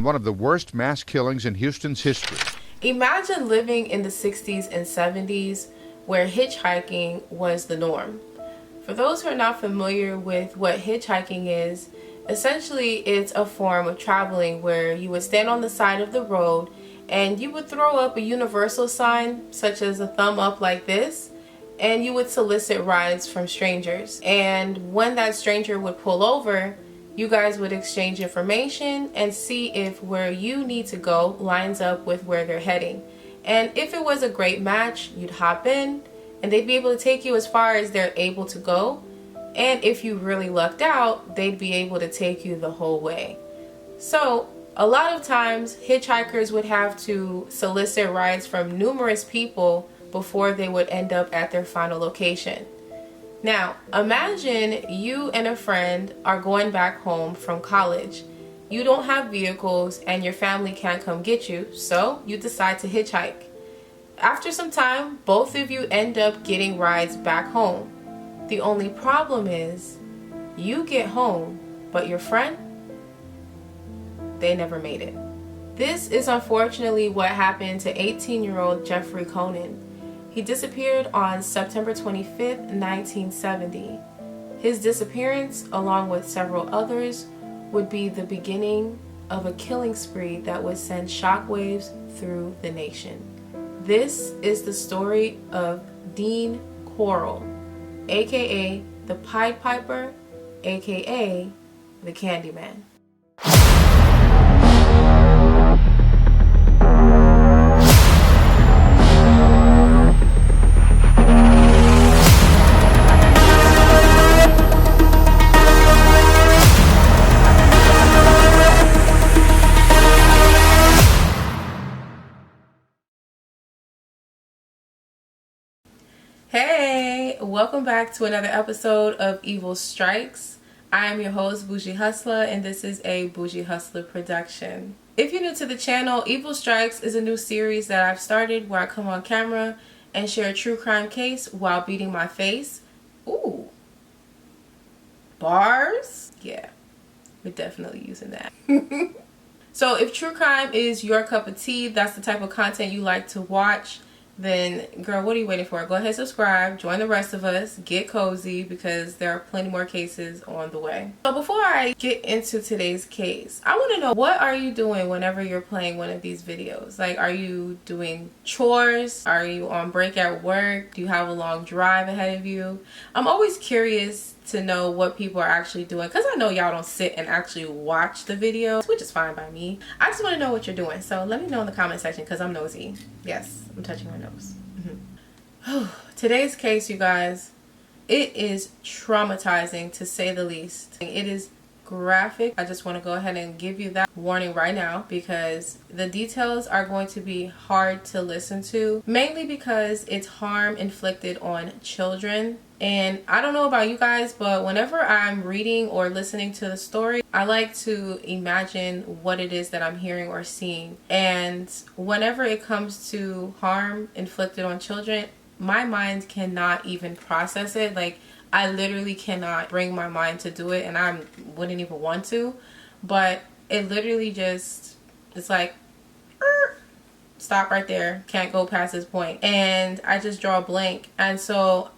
One of the worst mass killings in Houston's history. Imagine living in the 60s and 70s where hitchhiking was the norm. For those who are not familiar with what hitchhiking is, essentially it's a form of traveling where you would stand on the side of the road and you would throw up a universal sign such as a thumb up like this, and you would solicit rides from strangers. And when that stranger would pull over, you guys would exchange information and see if where you need to go lines up with where they're heading. And if it was a great match, you'd hop in and they'd be able to take you as far as they're able to go. And if you really lucked out, they'd be able to take you the whole way. So a lot of times hitchhikers would have to solicit rides from numerous people before they would end up at their final location. Now, imagine you and a friend are going back home from college. You don't have vehicles and your family can't come get you, so you decide to hitchhike. After some time, both of you end up getting rides back home. The only problem is, you get home, but your friend, they never made it. This is unfortunately what happened to 18-year-old Jeffrey Conan. He disappeared on September 25th, 1970. His disappearance, along with several others, would be the beginning of a killing spree that would send shockwaves through the nation. This is the story of Dean Corll, aka the Pied Piper, aka the Candyman. Hey, welcome back to another episode of Evil Strikes. I am your host, Boujee Hustla, and this is a Boujee Hustla production. If you're new to the channel, Evil Strikes is a new series that I've started where I come on camera and share a true crime case while beating my face. Ooh. Bars? Yeah, we're definitely using that. So if true crime is your cup of tea, that's the type of content you like to watch, then girl, what are you waiting for? Go ahead, subscribe, join the rest of us, get cozy, because there are plenty more cases on the way. So before I get into today's case, I want to know, what are you doing whenever you're playing one of these videos? Like, are you doing chores? Are you on break at work? Do you have a long drive ahead of you? I'm always curious to know what people are actually doing, because I know y'all don't sit and actually watch the videos, which is fine by me. I just want to know what you're doing, so let me know in the comment section, because I'm nosy. Yes, I'm touching my nose. Today's case, you guys, it is traumatizing to say the least. It is graphic. I just want to go ahead and give you that warning right now, because the details are going to be hard to listen to, mainly because it's harm inflicted on children. And I don't know about you guys, but whenever I'm reading or listening to the story, I like to imagine what it is that I'm hearing or seeing. And whenever it comes to harm inflicted on children, my mind cannot even process it. Like, I literally cannot bring my mind to do it, and I wouldn't even want to. But it literally just, it's like, stop right there. Can't go past this point. And I just draw a blank. And so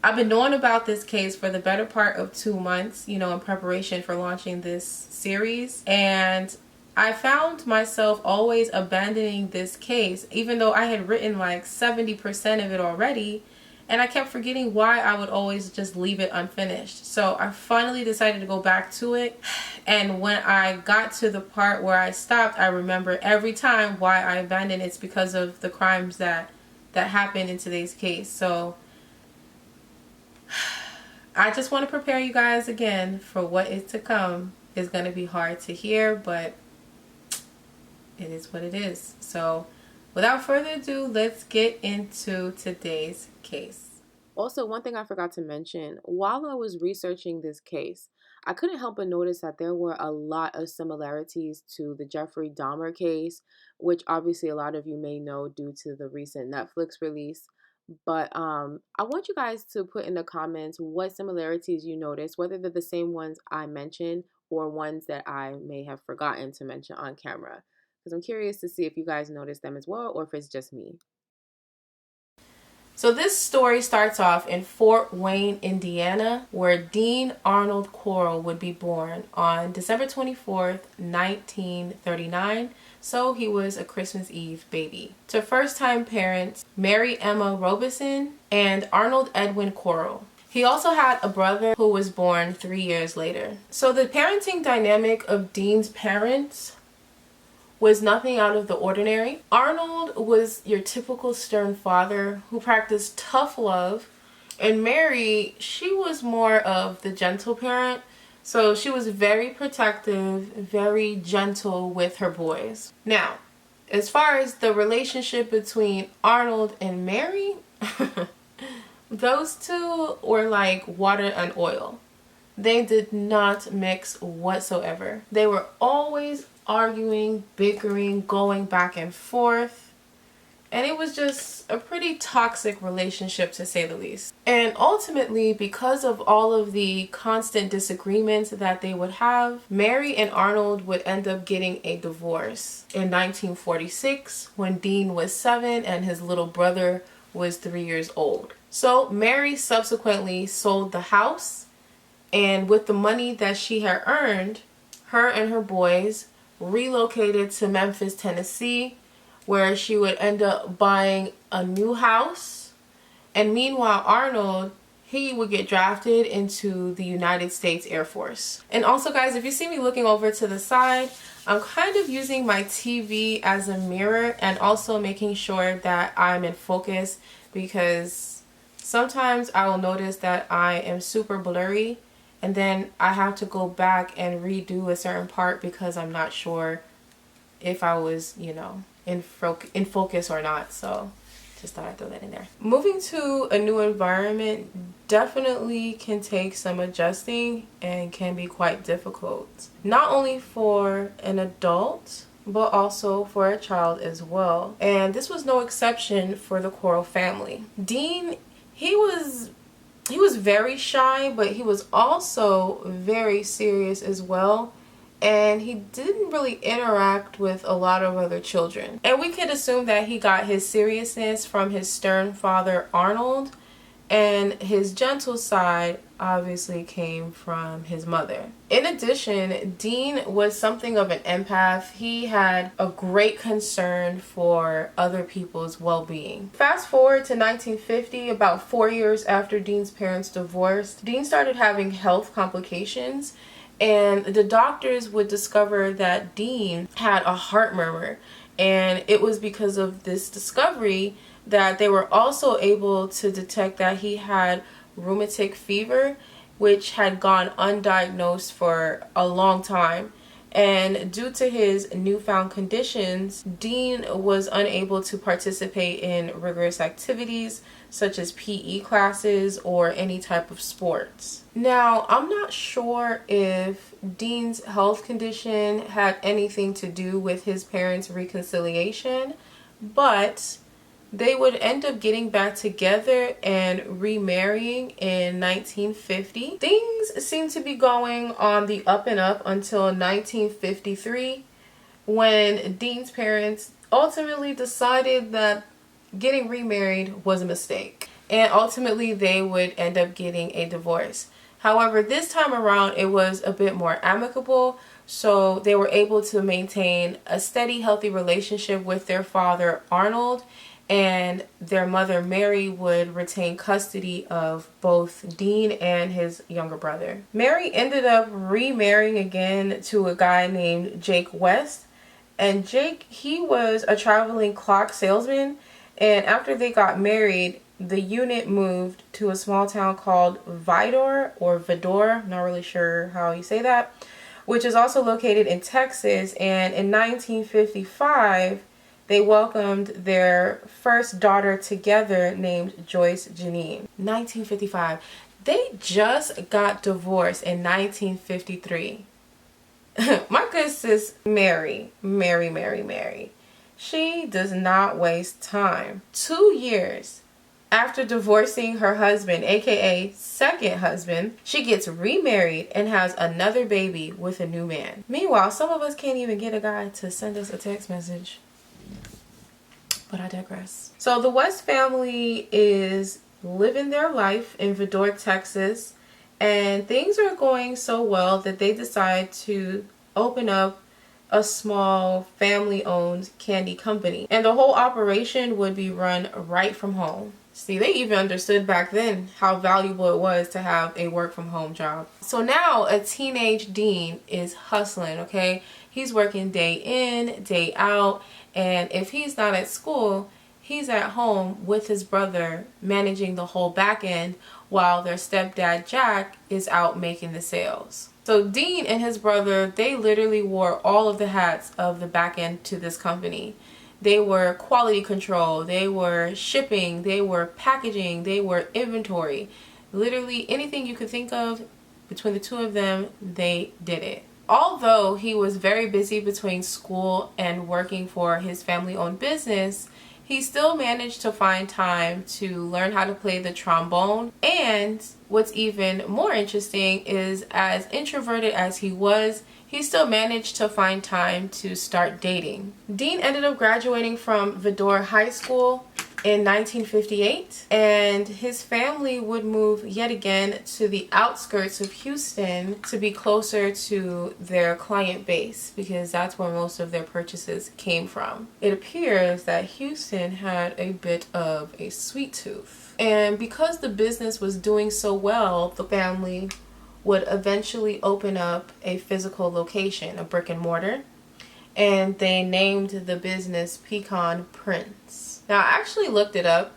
I've been knowing about this case for the better part of 2 months, you know, in preparation for launching this series. And I found myself always abandoning this case, even though I had written like 70% of it already. And I kept forgetting why I would always just leave it unfinished. So I finally decided to go back to it. And when I got to the part where I stopped, I remember every time why I abandoned it. It's because of the crimes that happened in today's case. So I just want to prepare you guys again for what is to come. It's going to be hard to hear, but it is what it is. So without further ado, let's get into today's case. Also, one thing I forgot to mention, while I was researching this case, I couldn't help but notice that there were a lot of similarities to the Jeffrey Dahmer case, which obviously a lot of you may know due to the recent Netflix release. But I want you guys to put in the comments what similarities you notice, whether they're the same ones I mentioned or ones that I may have forgotten to mention on camera, because I'm curious to see if you guys notice them as well or if it's just me. So this story starts off in Fort Wayne, Indiana, where Dean Arnold Corll would be born on December 24th, 1939. So he was a Christmas Eve baby. To first-time parents, Mary Emma Robeson and Arnold Edwin Corll. He also had a brother who was born 3 years later. So the parenting dynamic of Dean's parents was nothing out of the ordinary. Arnold was your typical stern father who practiced tough love, and Mary, she was more of the gentle parent. So she was very protective, very gentle with her boys. Now, as far as the relationship between Arnold and Mary, those two were like water and oil. They did not mix whatsoever. They were always arguing, bickering, going back and forth. And it was just a pretty toxic relationship, to say the least. And ultimately, because of all of the constant disagreements that they would have, Mary and Arnold would end up getting a divorce in 1946 when Dean was 7 and his little brother was 3 years old. So Mary subsequently sold the house, and with the money that she had earned, her and her boys relocated to Memphis, Tennessee, where she would end up buying a new house. And meanwhile, Arnold, he would get drafted into the United States Air Force. And also, guys, if you see me looking over to the side, I'm kind of using my TV as a mirror and also making sure that I'm in focus, because sometimes I will notice that I am super blurry and then I have to go back and redo a certain part because I'm not sure if I was, you know, in focus or not. So just thought I'd throw that in there. Moving to a new environment definitely can take some adjusting and can be quite difficult. Not only for an adult, but also for a child as well. And this was no exception for the Corll family. Dean, he was very shy, but he was also very serious as well. And he didn't really interact with a lot of other children. And we could assume that he got his seriousness from his stern father, Arnold, and his gentle side obviously came from his mother. In addition, Dean was something of an empath. He had a great concern for other people's well-being. Fast forward to 1950, about 4 years after Dean's parents divorced, Dean started having health complications, and the doctors would discover that Dean had a heart murmur. And it was because of this discovery that they were also able to detect that he had rheumatic fever, which had gone undiagnosed for a long time. And due to his newfound conditions, Dean was unable to participate in rigorous activities such as PE classes or any type of sports. Now, I'm not sure if Dean's health condition had anything to do with his parents' reconciliation, but they would end up getting back together and remarrying in 1950. Things seemed to be going on the up and up until 1953, when Dean's parents ultimately decided that getting remarried was a mistake. And ultimately they would end up getting a divorce. However, this time around it was a bit more amicable, so they were able to maintain a steady, healthy relationship with their father, Arnold, and their mother, Mary, would retain custody of both Dean and his younger brother. Mary ended up remarrying again to a guy named Jake West, and Jake, he was a traveling clock salesman, and after they got married, the unit moved to a small town called Vidor or Vidor, not really sure how you say that, which is also located in Texas. And in 1955, they welcomed their first daughter together named Joyce Janine. 1955. They just got divorced in 1953. My good sis, Mary. She does not waste time. 2 years After divorcing her husband, aka second husband, she gets remarried and has another baby with a new man. Meanwhile, some of us can't even get a guy to send us a text message. But I digress. So the West family is living their life in Vidor, Texas, and things are going so well that they decide to open up a small family-owned candy company. And the whole operation would be run right from home. See, they even understood back then how valuable it was to have a work-from-home job. So now a teenage Dean is hustling, okay? He's working day in, day out, and if he's not at school, he's at home with his brother managing the whole back end while their stepdad Jack is out making the sales. So Dean and his brother, they literally wore all of the hats of the back end to this company. They were quality control, they were shipping, they were packaging, they were inventory. Literally anything you could think of, between the two of them, they did it. Although he was very busy between school and working for his family-owned business, he still managed to find time to learn how to play the trombone. And what's even more interesting is, as introverted as he was, he still managed to find time to start dating. Dean ended up graduating from Vidor High School in 1958, and his family would move yet again to the outskirts of Houston to be closer to their client base, because that's where most of their purchases came from. It appears that Houston had a bit of a sweet tooth, and because the business was doing so well, the family would eventually open up a physical location, a brick and mortar, and they named the business Pecan Prints. Now, I actually looked it up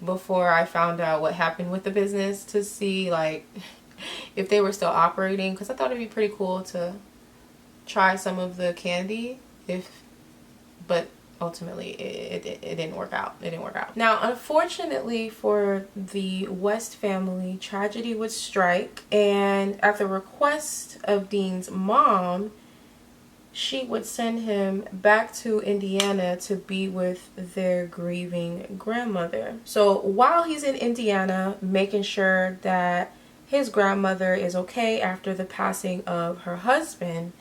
before I found out what happened with the business to see like if they were still operating, because I thought it'd be pretty cool to try some of the candy, but ultimately it didn't work out. It didn't work out. Now, unfortunately for the West family, tragedy would strike, and at the request of Dean's mom, she would send him back to Indiana to be with their grieving grandmother. So while he's in Indiana, making sure that his grandmother is okay after the passing of her husband,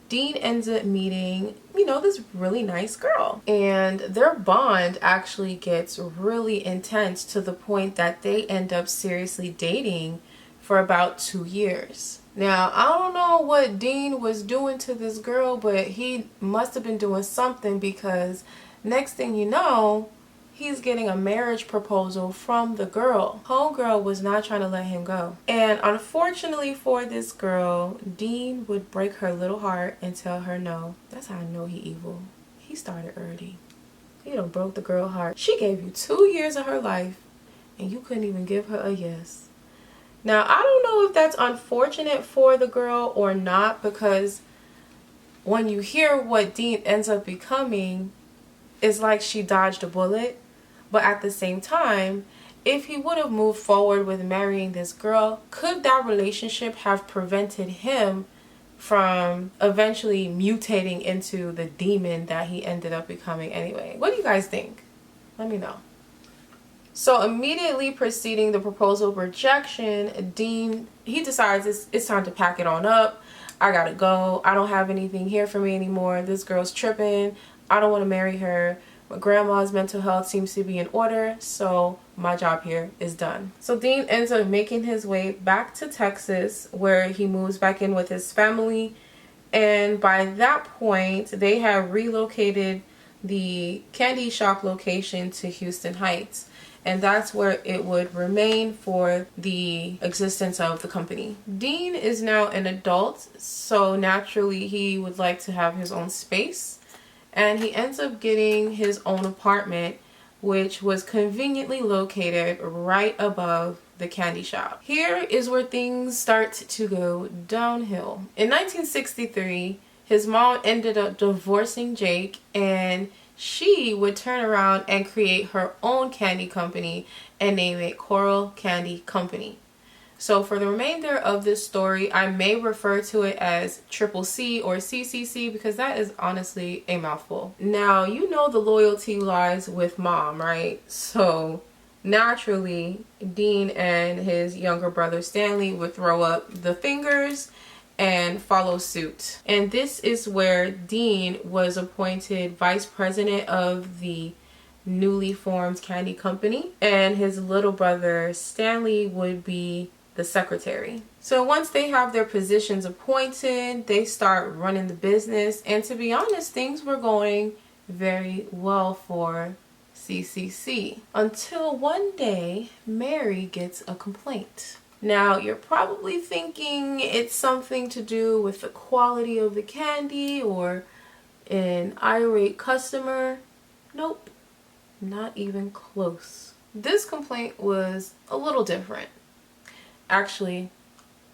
Dean ends up meeting, this really nice girl. And their bond actually gets really intense to the point that they end up seriously dating for about 2 years. Now, I don't know what Dean was doing to this girl, but he must have been doing something, because next thing you know, he's getting a marriage proposal from the girl. Homegirl was not trying to let him go. And unfortunately for this girl, Dean would break her little heart and tell her no. That's how I know he evil. He started early. He done broke the girl's heart. She gave you 2 years of her life and you couldn't even give her a yes. Now, I don't know if that's unfortunate for the girl or not, because when you hear what Dean ends up becoming, it's like she dodged a bullet. But at the same time, if he would have moved forward with marrying this girl, could that relationship have prevented him from eventually mutating into the demon that he ended up becoming anyway? What do you guys think? Let me know. So immediately preceding the proposal rejection, Dean, he decides it's time to pack it on up. I gotta go. I don't have anything here for me anymore. This girl's tripping. I don't want to marry her. My grandma's mental health seems to be in order, so my job here is done. So Dean ends up making his way back to Texas, where he moves back in with his family. And by that point, they have relocated the candy shop location to Houston Heights. And that's where it would remain for the existence of the company. Dean is now an adult, so naturally he would like to have his own space. And he ends up getting his own apartment, which was conveniently located right above the candy shop. Here is where things start to go downhill. In 1963, his mom ended up divorcing Jake, and she would turn around and create her own candy company and name it Corll Candy Company. So for the remainder of this story, I may refer to it as Triple C or CCC, because that is honestly a mouthful. Now, the loyalty lies with mom, right? So naturally, Dean and his younger brother Stanley would throw up the fingers and follow suit. And this is where Dean was appointed vice president of the newly formed candy company, and his little brother Stanley would be the secretary. So once they have their positions appointed, they start running the business, and to be honest, things were going very well for CCC until one day Mary gets a complaint. Now you're probably thinking it's something to do with the quality of the candy or an irate customer. Nope, not even close. This complaint was a little different. Actually,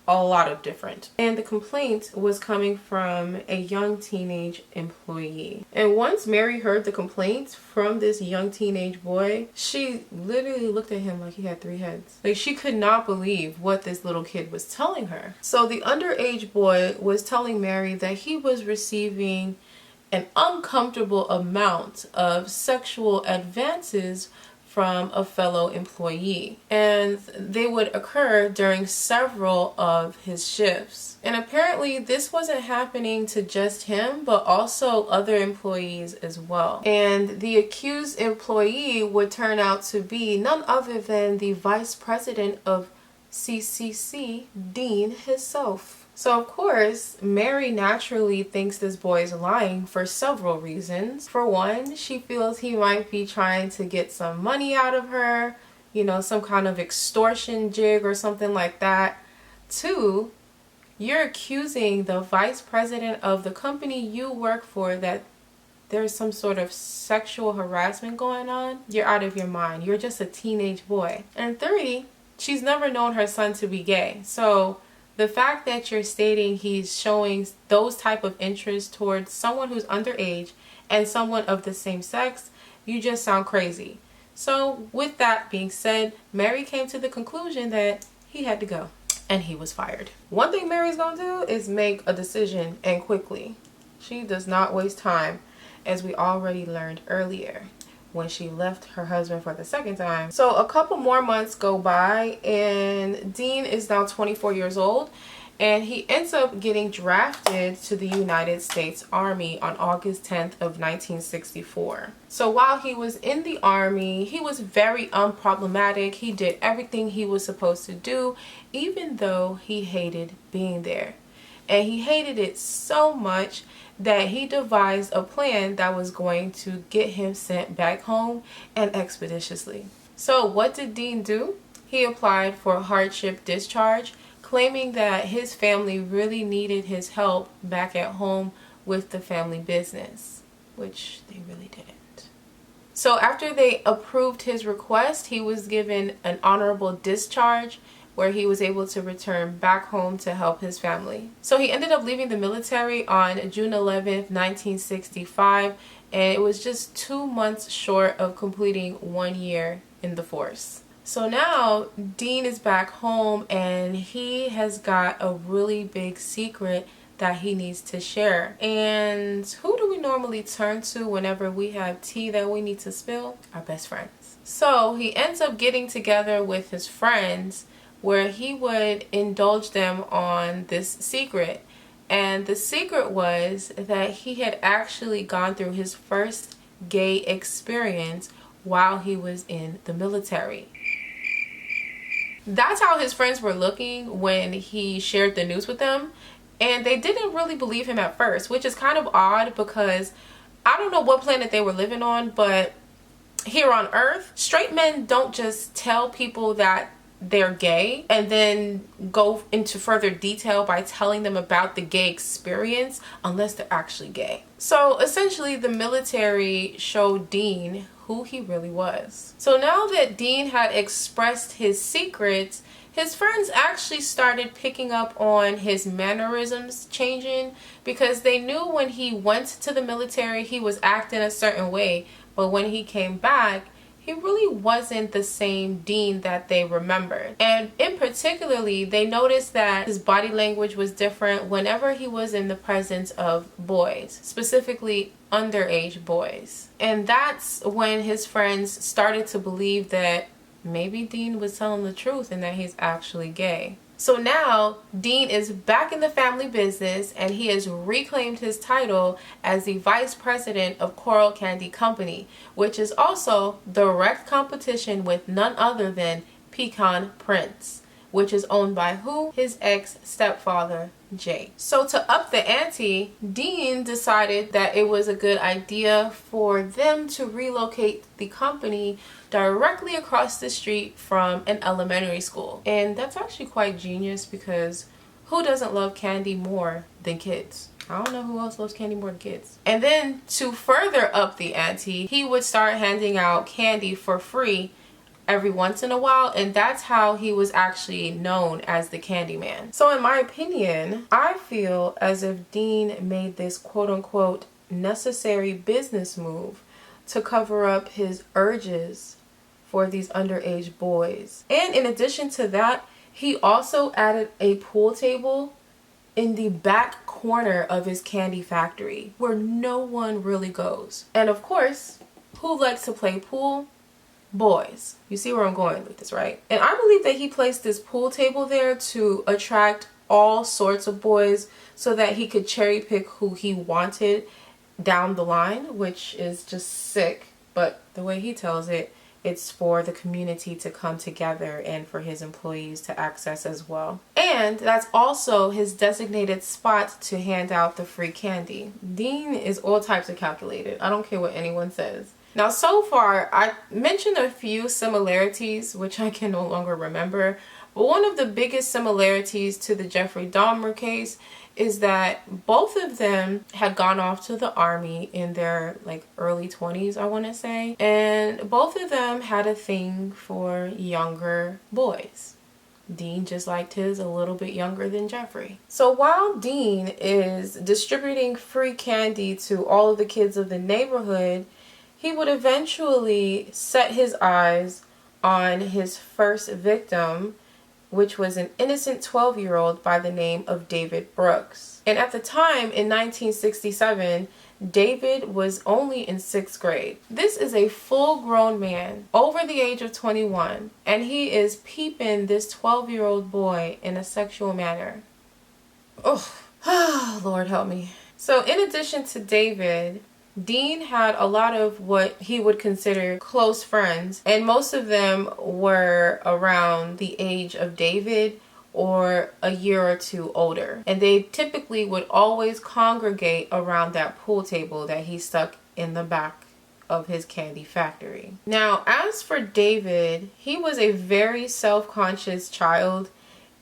a lot of different. And the complaint was coming from a young teenage employee. And once Mary heard the complaint from this young teenage boy, she literally looked at him like he had 3 heads. Like, she could not believe what this little kid was telling her. So the underage boy was telling Mary that he was receiving an uncomfortable amount of sexual advances from a fellow employee, and they would occur during several of his shifts. And apparently this wasn't happening to just him, but also other employees as well. And the accused employee would turn out to be none other than the vice president of CCC, Dean himself. So of course, Mary naturally thinks this boy is lying for several reasons. For one, she feels he might be trying to get some money out of her, you know, some kind of extortion jig or something like that. 2, you're accusing the vice president of the company you work for that there's some sort of sexual harassment going on. You're out of your mind. You're just a teenage boy. And 3, she's never known her son to be gay. So the fact that you're stating he's showing those type of interests towards someone who's underage and someone of the same sex, you just sound crazy. So with that being said, Mary came to the conclusion that he had to go, and he was fired. One thing Mary's gonna do is make a decision, and quickly. She does not waste time, as we already learned earlier when she left her husband for the second time. So a couple more months go by, and Dean is now 24 years old, and he ends up getting drafted to the United States Army on August 10th of 1964. So while he was in the Army, he was very unproblematic. He did everything he was supposed to do, even though he hated being there. And he hated it so much that he devised a plan that was going to get him sent back home, and expeditiously. So what did Dean do? He applied for hardship discharge, claiming that his family really needed his help back at home with the family business, which they really didn't. So after they approved his request, he was given an honorable discharge, where he was able to return back home to help his family. So he ended up leaving the military on June 11th, 1965, and it was just 2 months short of completing 1 year in the force. So now Dean is back home, and he has got a really big secret that he needs to share. And who do we normally turn to whenever we have tea that we need to spill? Our best friends. So he ends up getting together with his friends, where he would indulge them on this secret. And the secret was that he had actually gone through his first gay experience while he was in the military. That's how his friends were looking when he shared the news with them, and they didn't really believe him at first, which is kind of odd because I don't know what planet they were living on, but here on Earth, straight men don't just tell people that they're gay and then go into further detail by telling them about the gay experience unless they're actually gay. So essentially the military showed Dean who he really was. So now that Dean had expressed his secrets, his friends actually started picking up on his mannerisms changing, because they knew when he went to the military he was acting a certain way, but when he came back he really wasn't the same Dean that they remembered. And in particularly, they noticed that his body language was different whenever he was in the presence of boys, specifically underage boys. And that's when his friends started to believe that maybe Dean was telling the truth and that he's actually gay. So now Dean is back in the family business and he has reclaimed his title as the vice president of Corll Candy Company, which is also direct competition with none other than Pecan Prince, which is owned by who? His ex-stepfather, Jay. So to up the ante, Dean decided that it was a good idea for them to relocate the company directly across the street from an elementary school. And that's actually quite genius, because who doesn't love candy more than kids? I don't know who else loves candy more than kids. And then to further up the ante, he would start handing out candy for free every once in a while, and that's how he was actually known as the Candyman. So in my opinion, I feel as if Dean made this quote-unquote necessary business move to cover up his urges for these underage boys. And in addition to that, he also added a pool table in the back corner of his candy factory where no one really goes. And of course, who likes to play pool? Boys. You see where I'm going with this, right? And I believe that he placed this pool table there to attract all sorts of boys so that he could cherry pick who he wanted down the line, which is just sick. But the way he tells it, it's for the community to come together and for his employees to access as well. And that's also his designated spot to hand out the free candy. Dean is all types of calculated. I don't care what anyone says. Now, so far, I mentioned a few similarities, which I can no longer remember, but one of the biggest similarities to the Jeffrey Dahmer case is that both of them had gone off to the army in their early 20s, I want to say, and both of them had a thing for younger boys. Dean just liked his a little bit younger than Jeffrey. So while Dean is distributing free candy to all of the kids of the neighborhood, he would eventually set his eyes on his first victim, which was an innocent 12-year-old by the name of David Brooks. And at the time, in 1967, David was only in 6th grade. This is a full-grown man, over the age of 21, and he is peeping this 12-year-old boy in a sexual manner. Oh, Lord help me. So in addition to David, Dean had a lot of what he would consider close friends, and most of them were around the age of David or a year or two older. And they typically would always congregate around that pool table that he stuck in the back of his candy factory. Now, as for David, he was a very self-conscious child,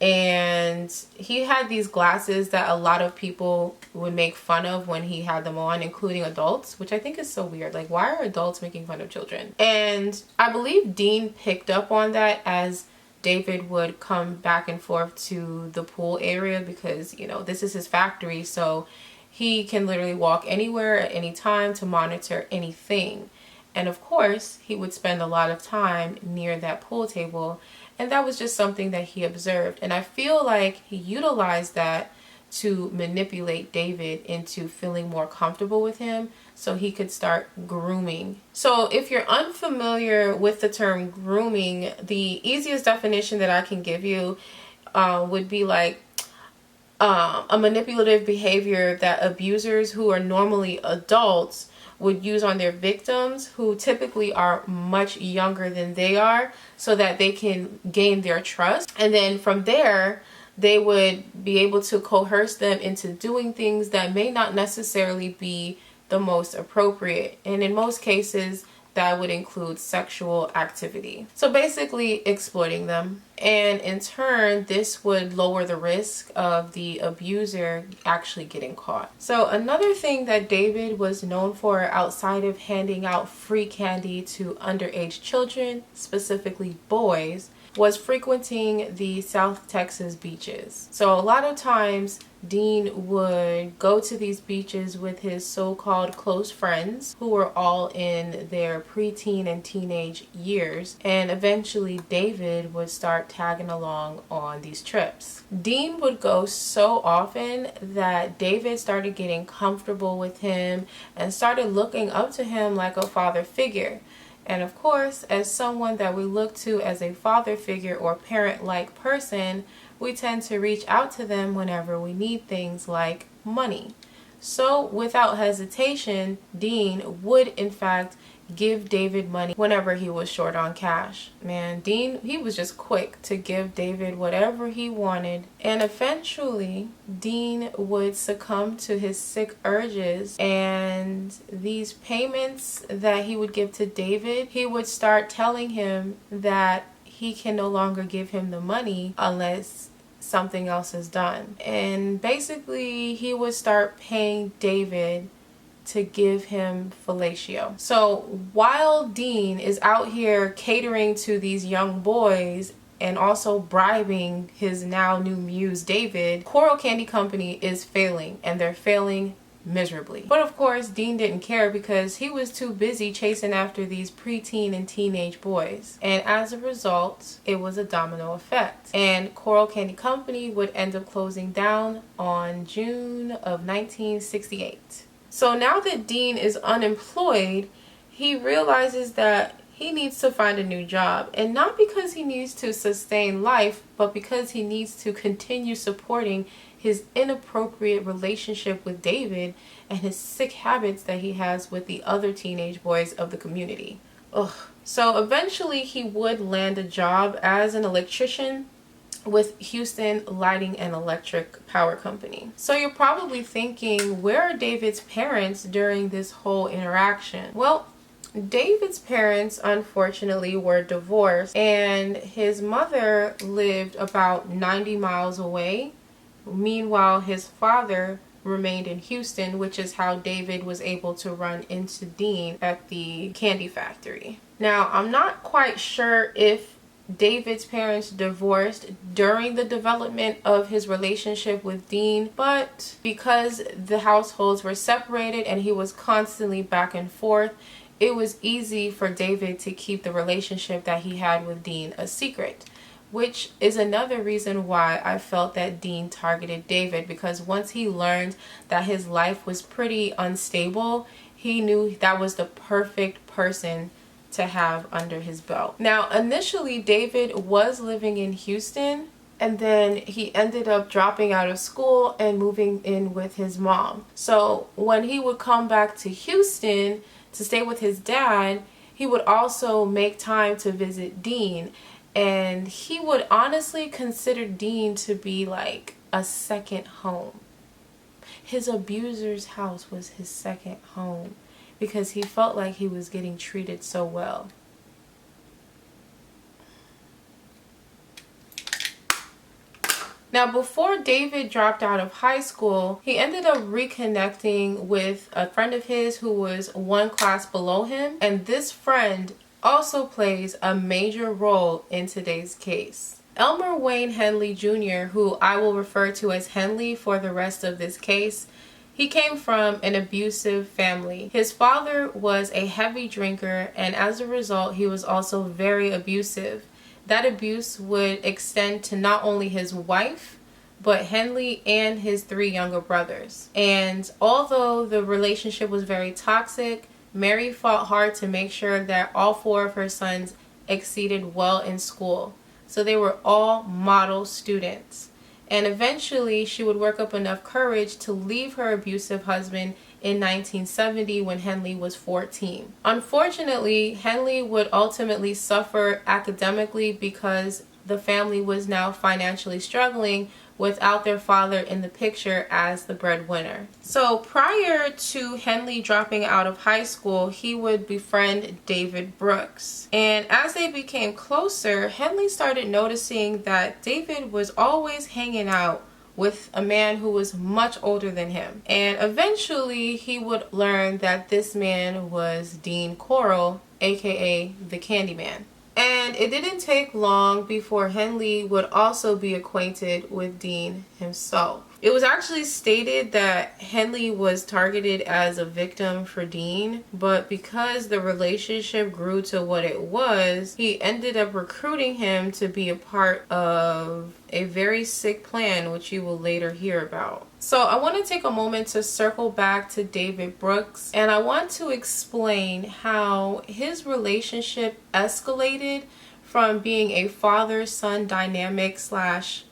and he had these glasses that a lot of people would make fun of when he had them on, including adults, which I think is so weird. Like, why are adults making fun of children? And I believe Dean picked up on that as David would come back and forth to the pool area, because, you know, this is his factory, so he can literally walk anywhere at any time to monitor anything. And of course, he would spend a lot of time near that pool table, and that was just something that he observed. And I feel like he utilized that to manipulate David into feeling more comfortable with him so he could start grooming. So if you're unfamiliar with the term grooming, the easiest definition that I can give you would be like a manipulative behavior that abusers who are normally adults would use on their victims, who typically are much younger than they are, so that they can gain their trust. And then from there, they would be able to coerce them into doing things that may not necessarily be the most appropriate. And in most cases, that would include sexual activity. So basically exploiting them. And in turn, this would lower the risk of the abuser actually getting caught. So another thing that David was known for outside of handing out free candy to underage children, specifically boys, was frequenting the South Texas beaches. So a lot of times Dean would go to these beaches with his so-called close friends who were all in their preteen and teenage years, and eventually David would start tagging along on these trips. Dean would go so often that David started getting comfortable with him and started looking up to him like a father figure. And of course, as someone that we look to as a father figure or parent-like person, we tend to reach out to them whenever we need things like money. So without hesitation, Dean would in fact give David money whenever he was short on cash. Man, Dean, he was just quick to give David whatever he wanted. And eventually, Dean would succumb to his sick urges, and these payments that he would give to David, he would start telling him that he can no longer give him the money unless something else is done. And basically, he would start paying David to give him fellatio. So while Dean is out here catering to these young boys and also bribing his now new muse David, Corll Candy Company is failing, and they're failing miserably. But of course, Dean didn't care because he was too busy chasing after these preteen and teenage boys. And as a result, it was a domino effect. And Corll Candy Company would end up closing down on June of 1968. So now that Dean is unemployed, he realizes that he needs to find a new job. And not because he needs to sustain life, but because he needs to continue supporting his inappropriate relationship with David and his sick habits that he has with the other teenage boys of the community. Ugh. So eventually he would land a job as an electrician with Houston Lighting and Electric Power Company. So you're probably thinking, where are David's parents during this whole interaction? Well, David's parents unfortunately were divorced, and his mother lived about 90 miles away. Meanwhile, his father remained in Houston, which is how David was able to run into Dean at the candy factory. Now, I'm not quite sure if David's parents divorced during the development of his relationship with Dean, but because the households were separated and he was constantly back and forth, it was easy for David to keep the relationship that he had with Dean a secret, which is another reason why I felt that Dean targeted David, because once he learned that his life was pretty unstable, he knew that was the perfect person to have under his belt. Now, initially, David was living in Houston, and then he ended up dropping out of school and moving in with his mom. So when he would come back to Houston to stay with his dad, he would also make time to visit Dean. And he would honestly consider Dean to be like a second home. His abuser's house was his second home because he felt like he was getting treated so well. Now, before David dropped out of high school, he ended up reconnecting with a friend of his who was one class below him. And this friend also plays a major role in today's case. Elmer Wayne Henley Jr., who I will refer to as Henley for the rest of this case, he came from an abusive family. His father was a heavy drinker, and as a result, he was also very abusive. That abuse would extend to not only his wife, but Henley and his 3 younger brothers. And although the relationship was very toxic, Mary fought hard to make sure that all 4 of her sons exceeded well in school. So they were all model students. And eventually she would work up enough courage to leave her abusive husband in 1970 when Henley was 14. Unfortunately, Henley would ultimately suffer academically because the family was now financially struggling without their father in the picture as the breadwinner. So prior to Henley dropping out of high school, he would befriend David Brooks. And as they became closer, Henley started noticing that David was always hanging out with a man who was much older than him. And eventually he would learn that this man was Dean Corll, aka the Candyman. And it didn't take long before Henley would also be acquainted with Dean himself. It was actually stated that Henley was targeted as a victim for Dean, but because the relationship grew to what it was, he ended up recruiting him to be a part of a very sick plan, which you will later hear about. So I want to take a moment to circle back to David Brooks, and I want to explain how his relationship escalated from being a father-son dynamic slash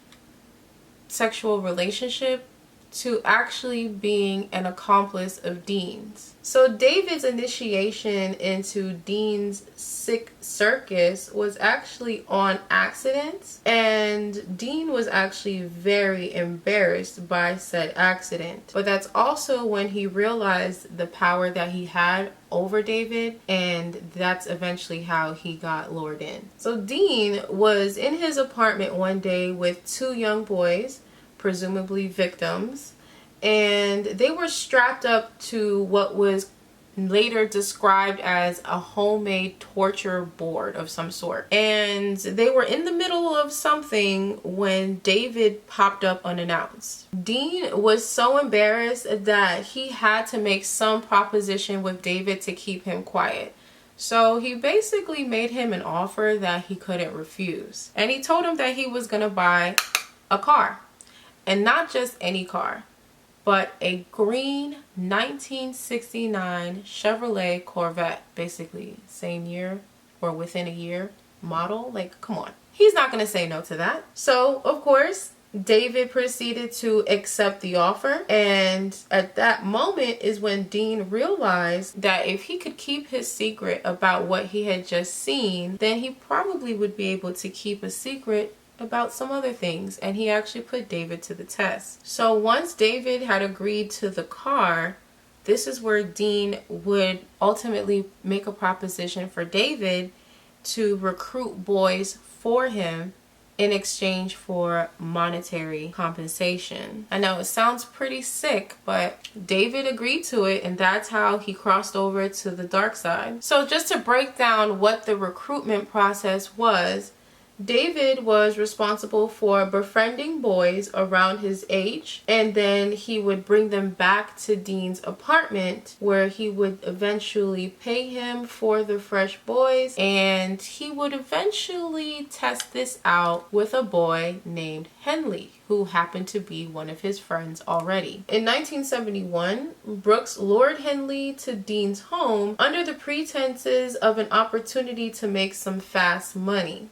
sexual relationship to actually being an accomplice of Dean's. So David's initiation into Dean's sick circus was actually on accident, and Dean was actually very embarrassed by said accident. But that's also when he realized the power that he had over David, and that's eventually how he got lured in. So Dean was in his apartment one day with two young boys, presumably victims, and they were strapped up to what was later described as a homemade torture board of some sort, and they were in the middle of something when David popped up unannounced. Dean was so embarrassed that he had to make some proposition with David to keep him quiet. So he basically made him an offer that he couldn't refuse, and he told him that he was gonna buy a car. And not just any car, but a green 1969 Chevrolet Corvette. Basically, same year or within a year model. Like, come on. He's not going to say no to that. So, of course, David proceeded to accept the offer. And at that moment is when Dean realized that if he could keep his secret about what he had just seen, then he probably would be able to keep a secret about some other things, and he actually put David to the test. So once David had agreed to the car, this is where Dean would ultimately make a proposition for David to recruit boys for him in exchange for monetary compensation. I know it sounds pretty sick, but David agreed to it, and that's how he crossed over to the dark side. So just to break down what the recruitment process was, David was responsible for befriending boys around his age, and then he would bring them back to Dean's apartment where he would eventually pay him for the fresh boys, and he would eventually test this out with a boy named Henley, who happened to be one of his friends already. In 1971, Brooks lured Henley to Dean's home under the pretenses of an opportunity to make some fast money.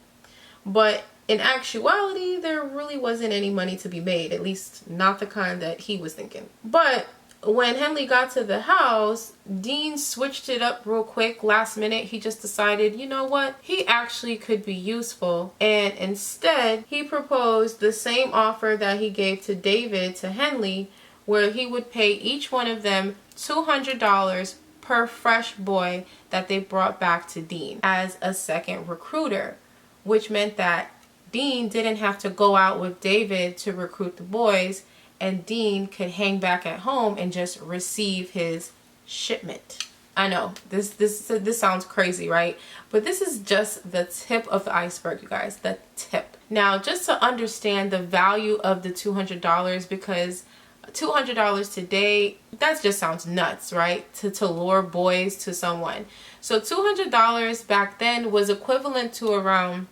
But in actuality, there really wasn't any money to be made, at least not the kind that he was thinking. But when Henley got to the house, Dean switched it up real quick last minute. He just decided, you know what? He actually could be useful. And instead, he proposed the same offer that he gave to David to Henley, where he would pay each one of them $200 per fresh boy that they brought back to Dean as a second recruiter, which meant that Dean didn't have to go out with David to recruit the boys, and Dean could hang back at home and just receive his shipment. I know, this sounds crazy, right? But this is just the tip of the iceberg, you guys, the tip. Now, just to understand the value of the $200, because $200 today, that just sounds nuts, right? To lure boys to someone. So $200 back then was equivalent to around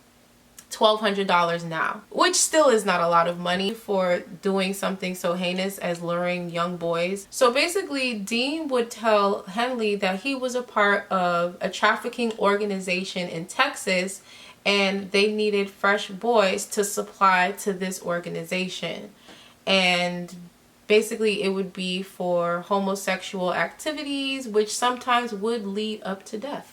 $1,200 now, which still is not a lot of money for doing something so heinous as luring young boys. So basically, Dean would tell Henley that he was a part of a trafficking organization in Texas, and they needed fresh boys to supply to this organization. And basically, it would be for homosexual activities, which sometimes would lead up to death.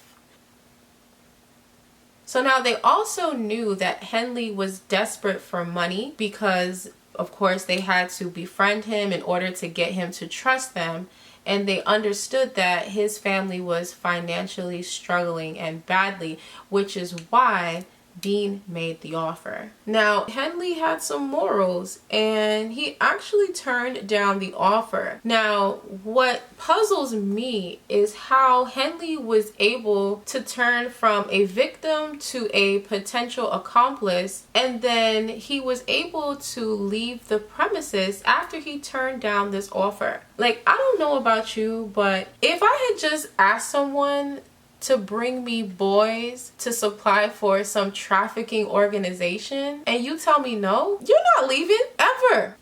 So now they also knew that Henley was desperate for money because, of course, they had to befriend him in order to get him to trust them. And they understood that his family was financially struggling and badly, which is why Dean made the offer. Now, Henley had some morals, and he actually turned down the offer. Now, what puzzles me is how Henley was able to turn from a victim to a potential accomplice, and then he was able to leave the premises after he turned down this offer. Like, I don't know about you, but if I had just asked someone to bring me boys to supply for some trafficking organization, and you tell me no, you're not leaving ever.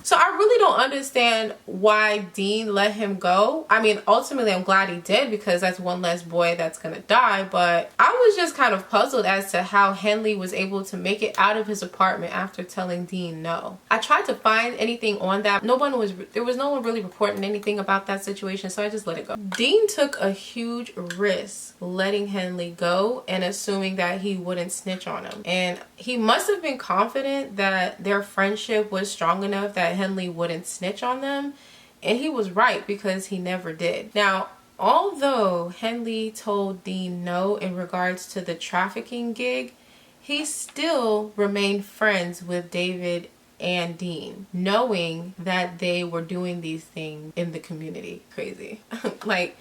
So I really don't understand why Dean let him go. I mean, ultimately I'm glad he did, because that's one less boy that's gonna die, but I was just kind of puzzled as to how Henley was able to make it out of his apartment after telling Dean no. I tried to find anything on that. There was no one really reporting anything about that situation, so I just let it go. Dean took a huge risk letting Henley go and assuming that he wouldn't snitch on him. And he must have been confident that their friendship was strong enough that Henley wouldn't snitch on them, and he was right, because he never did. Now, although Henley told Dean no in regards to the trafficking gig, he still remained friends with David and Dean, knowing that they were doing these things in the community. Crazy. Like,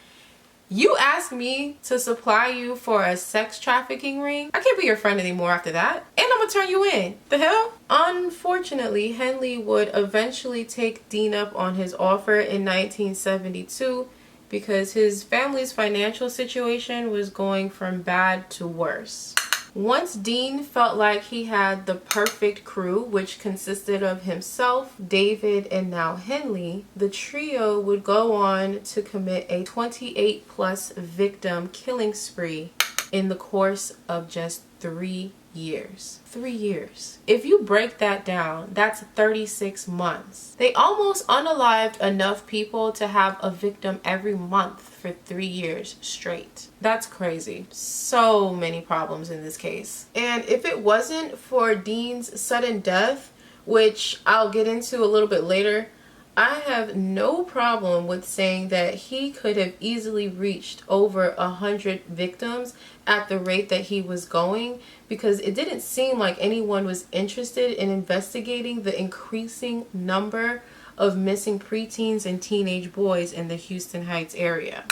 you asked me to supply you for a sex trafficking ring? I can't be your friend anymore after that. And I'm gonna turn you in. The hell? Unfortunately, Henley would eventually take Dean up on his offer in 1972 because his family's financial situation was going from bad to worse. Once Dean felt like he had the perfect crew, which consisted of himself, David, and now Henley, the trio would go on to commit a 28+ victim killing spree in the course of just 3 years. 3 years. If you break that down, that's 36 months. They almost unalived enough people to have a victim every month for 3 years straight. That's crazy. So many problems in this case. And if it wasn't for Dean's sudden death, which I'll get into a little bit later, I have no problem with saying that he could have easily reached over 100 victims at the rate that he was going, because it didn't seem like anyone was interested in investigating the increasing number of missing preteens and teenage boys in the Houston Heights area.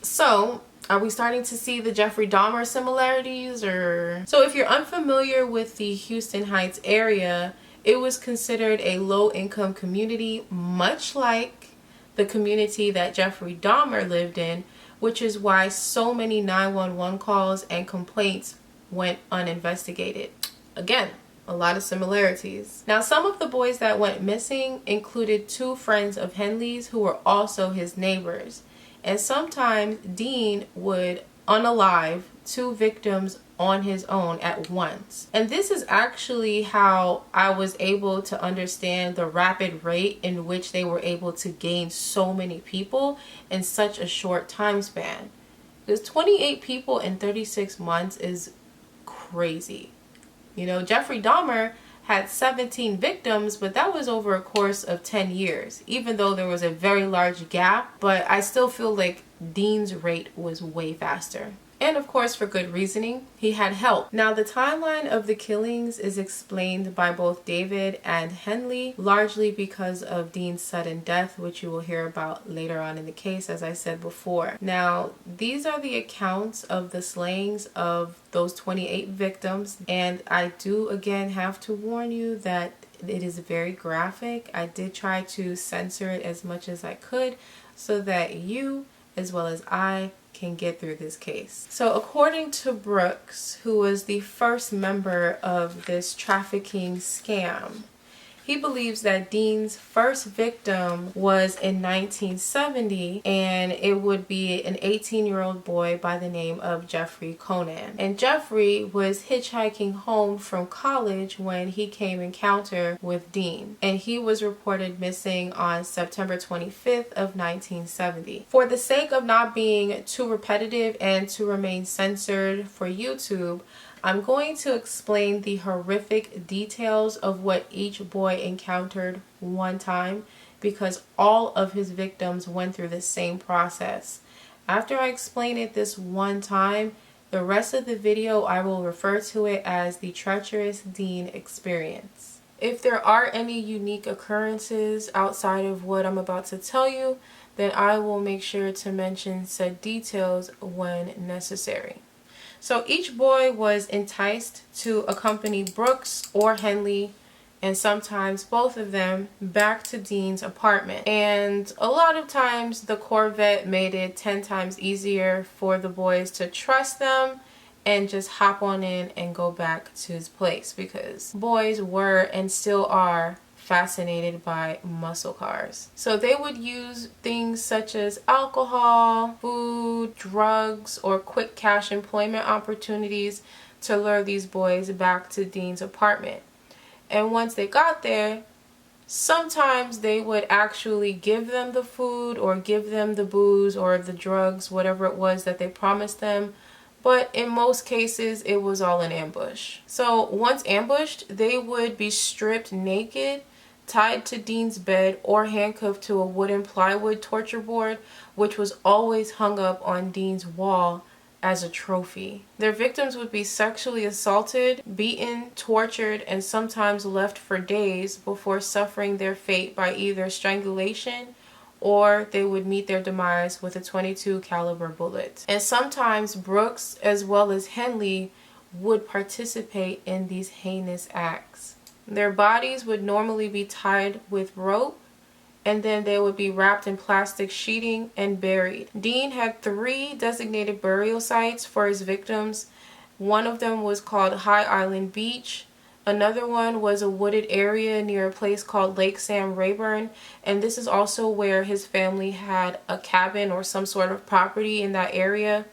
So, are we starting to see the Jeffrey Dahmer similarities? So if you're unfamiliar with the Houston Heights area, it was considered a low-income community, much like the community that Jeffrey Dahmer lived in, which is why so many 911 calls and complaints went uninvestigated. Again, a lot of similarities. Now, some of the boys that went missing included 2 friends of Henley's who were also his neighbors. And sometimes Dean would unalive 2 victims on his own at once. And this is actually how I was able to understand the rapid rate in which they were able to gain so many people in such a short time span. Because 28 people in 36 months is crazy. You know, Jeffrey Dahmer had 17 victims, but that was over a course of 10 years, even though there was a very large gap. But I still feel like Dean's rate was way faster. And of course, for good reasoning, he had help. Now, the timeline of the killings is explained by both David and Henley, largely because of Dean's sudden death, which you will hear about later on in the case, as I said before. Now, these are the accounts of the slayings of those 28 victims, and I do again have to warn you that it is very graphic. I did try to censor it as much as I could so that you, as well as I, can get through this case. So according to Brooks, who was the first member of this trafficking scam, he believes that Dean's first victim was in 1970, and it would be an 18-year-old boy by the name of Jeffrey Conan. And Jeffrey was hitchhiking home from college when he came encounter with Dean, and he was reported missing on September 25th of 1970. For the sake of not being too repetitive and to remain censored for YouTube, I'm going to explain the horrific details of what each boy encountered one time, because all of his victims went through the same process. After I explain it this one time, the rest of the video I will refer to it as the treacherous Dean experience. If there are any unique occurrences outside of what I'm about to tell you, then I will make sure to mention said details when necessary. So each boy was enticed to accompany Brooks or Henley, and sometimes both of them, back to Dean's apartment. And a lot of times the Corvette made it 10 times easier for the boys to trust them and just hop on in and go back to his place, because boys were and still are fascinated by muscle cars. So they would use things such as alcohol, food, drugs, or quick cash employment opportunities to lure these boys back to Dean's apartment. And once they got there, sometimes they would actually give them the food or give them the booze or the drugs, whatever it was that they promised them. But in most cases, it was all an ambush. So once ambushed, they would be stripped naked, tied to Dean's bed, or handcuffed to a wooden plywood torture board, which was always hung up on Dean's wall as a trophy. Their victims would be sexually assaulted, beaten, tortured, and sometimes left for days before suffering their fate by either strangulation or they would meet their demise with a .22 caliber bullet. And sometimes Brooks as well as Henley would participate in these heinous acts. Their bodies would normally be tied with rope, and then they would be wrapped in plastic sheeting and buried. Dean had 3 designated burial sites for his victims. One of them was called High Island Beach. Another one was a wooded area near a place called Lake Sam Rayburn, and this is also where his family had a cabin or some sort of property in that area.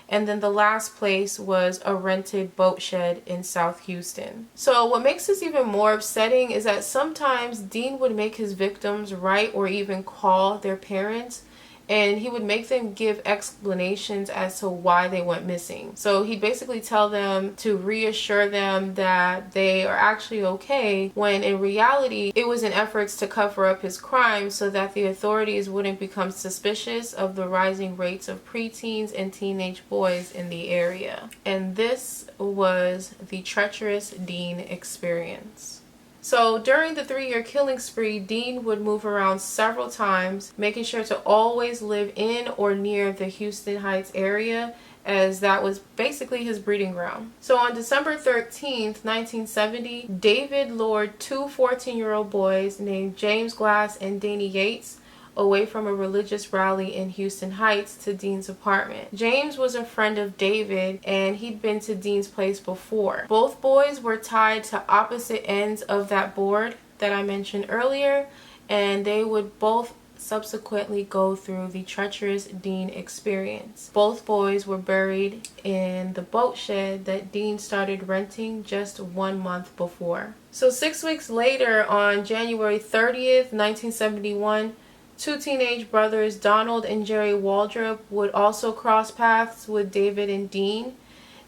And then the last place was a rented boat shed in South Houston. So what makes this even more upsetting is that sometimes Dean would make his victims write or even call their parents, and he would make them give explanations as to why they went missing. So he'd basically tell them to reassure them that they are actually okay, when in reality it was in efforts to cover up his crime so that the authorities wouldn't become suspicious of the rising rates of preteens and teenage boys in the area. And this was the treacherous Dean experience. So during the 3-year killing spree, Dean would move around several times, making sure to always live in or near the Houston Heights area, as that was basically his breeding ground. So on December 13th, 1970, David lured 2 14-year-old boys named James Glass and Danny Yates away from a religious rally in Houston Heights to Dean's apartment. James was a friend of David, and he'd been to Dean's place before. Both boys were tied to opposite ends of that board that I mentioned earlier, and they would both subsequently go through the treacherous Dean experience. Both boys were buried in the boat shed that Dean started renting just 1 month before. So 6 weeks later, on January 30th, 1971, 2 teenage brothers, Donald and Jerry Waldrop, would also cross paths with David and Dean.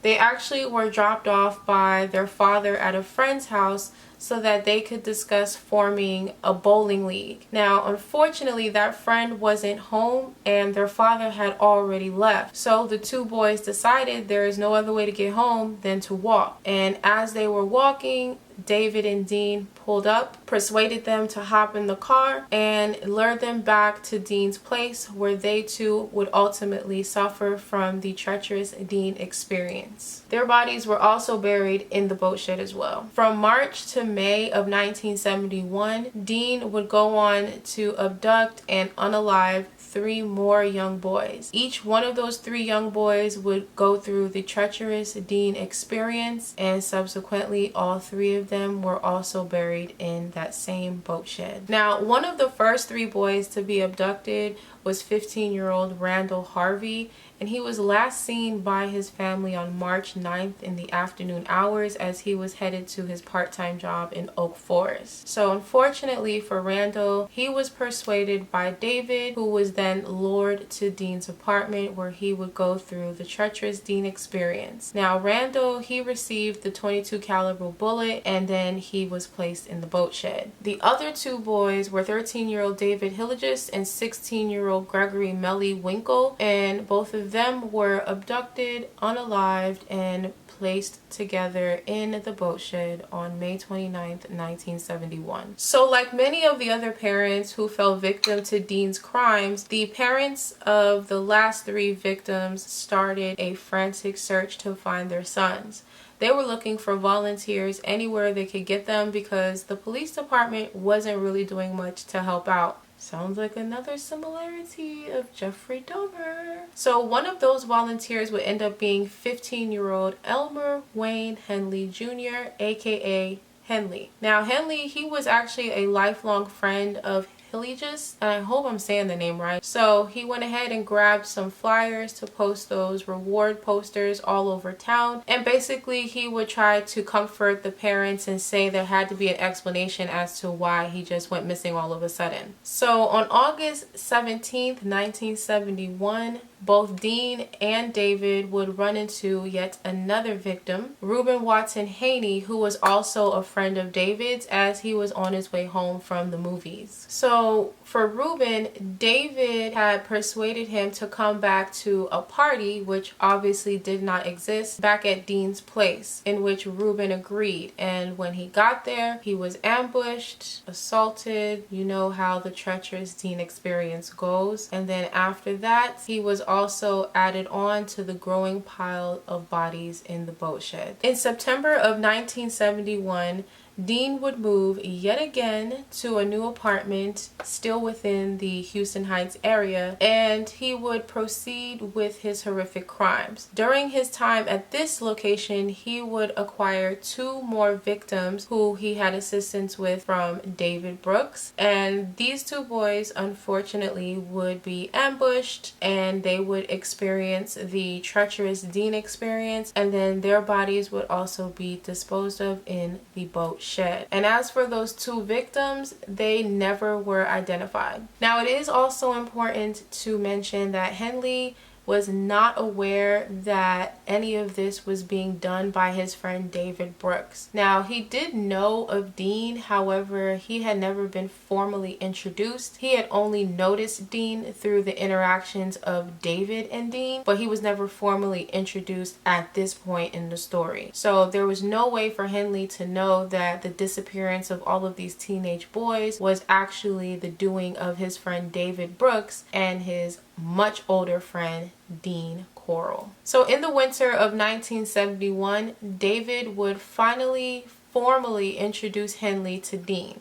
They actually were dropped off by their father at a friend's house so that they could discuss forming a bowling league. Now, unfortunately, that friend wasn't home and their father had already left. So the 2 boys decided there is no other way to get home than to walk. And as they were walking, David and Dean pulled up, persuaded them to hop in the car, and lured them back to Dean's place, where they too would ultimately suffer from the treacherous Dean experience. Their bodies were also buried in the boat shed as well. From March to May of 1971, Dean would go on to abduct and unalive 3 more young boys. Each one of those 3 young boys would go through the treacherous Dean experience, and subsequently all 3 of them were also buried in that same boat shed. Now, one of the first 3 boys to be abducted was 15-year-old Randall Harvey, and he was last seen by his family on March 9th in the afternoon hours as he was headed to his part-time job in Oak Forest. So unfortunately for Randall, he was persuaded by David, who was then lured to Dean's apartment, where he would go through the treacherous Dean experience. Now, Randall, he received the .22 caliber bullet, and then he was placed in the boat shed. The other 2 boys were 13-year-old David Hilligist and 16-year-old Gregory Melly Winkle, and both of them were abducted, unalived, and placed together in the boat shed on May 29th, 1971. So like many of the other parents who fell victim to Dean's crimes, the parents of the last 3 victims started a frantic search to find their sons. They were looking for volunteers anywhere they could get them because the police department wasn't really doing much to help out. Sounds like another similarity of Jeffrey Dahmer. So one of those volunteers would end up being 15-year-old Elmer Wayne Henley Jr., aka Henley. Now Henley, he was actually a lifelong friend of Hilligus, and I hope I'm saying the name right. So he went ahead and grabbed some flyers to post those reward posters all over town, and basically he would try to comfort the parents and say there had to be an explanation as to why he just went missing all of a sudden. So on August 17th, 1971, both Dean and David would run into yet another victim, Reuben Watson Haney, who was also a friend of David's, as he was on his way home from the movies. So for Reuben, David had persuaded him to come back to a party, which obviously did not exist, back at Dean's place, in which Reuben agreed. And when he got there, he was ambushed, assaulted. You know how the treacherous Dean experience goes. And then after that, he was also added on to the growing pile of bodies in the boat shed. In September of 1971, Dean would move yet again to a new apartment still within the Houston Heights area, and he would proceed with his horrific crimes. During his time at this location, he would acquire 2 more victims who he had assistance with from David Brooks, and these 2 boys unfortunately would be ambushed, and they would experience the treacherous Dean experience, and then their bodies would also be disposed of in the boat shed. And as for those 2 victims, they never were identified. Now, it is also important to mention that Henley was not aware that any of this was being done by his friend David Brooks. Now, he did know of Dean, however, he had never been formally introduced. He had only noticed Dean through the interactions of David and Dean, but he was never formally introduced at this point in the story. So there was no way for Henley to know that the disappearance of all of these teenage boys was actually the doing of his friend David Brooks and his much older friend Dean Corll. So in the winter of 1971, David would finally formally introduce Henley to Dean.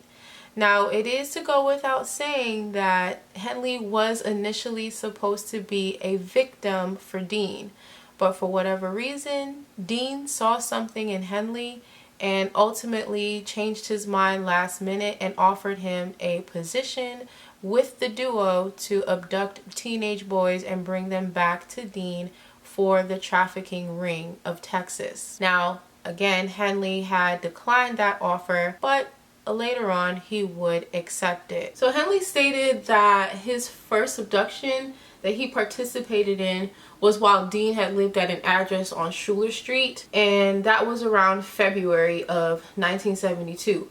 Now, it is to go without saying that Henley was initially supposed to be a victim for Dean, but for whatever reason, Dean saw something in Henley and ultimately changed his mind last minute and offered him a position with the duo to abduct teenage boys and bring them back to Dean for the trafficking ring of Texas. Now, again, Henley had declined that offer, but later on he would accept it. So Henley stated that his first abduction that he participated in was while Dean had lived at an address on Schuler Street, and that was around February of 1972.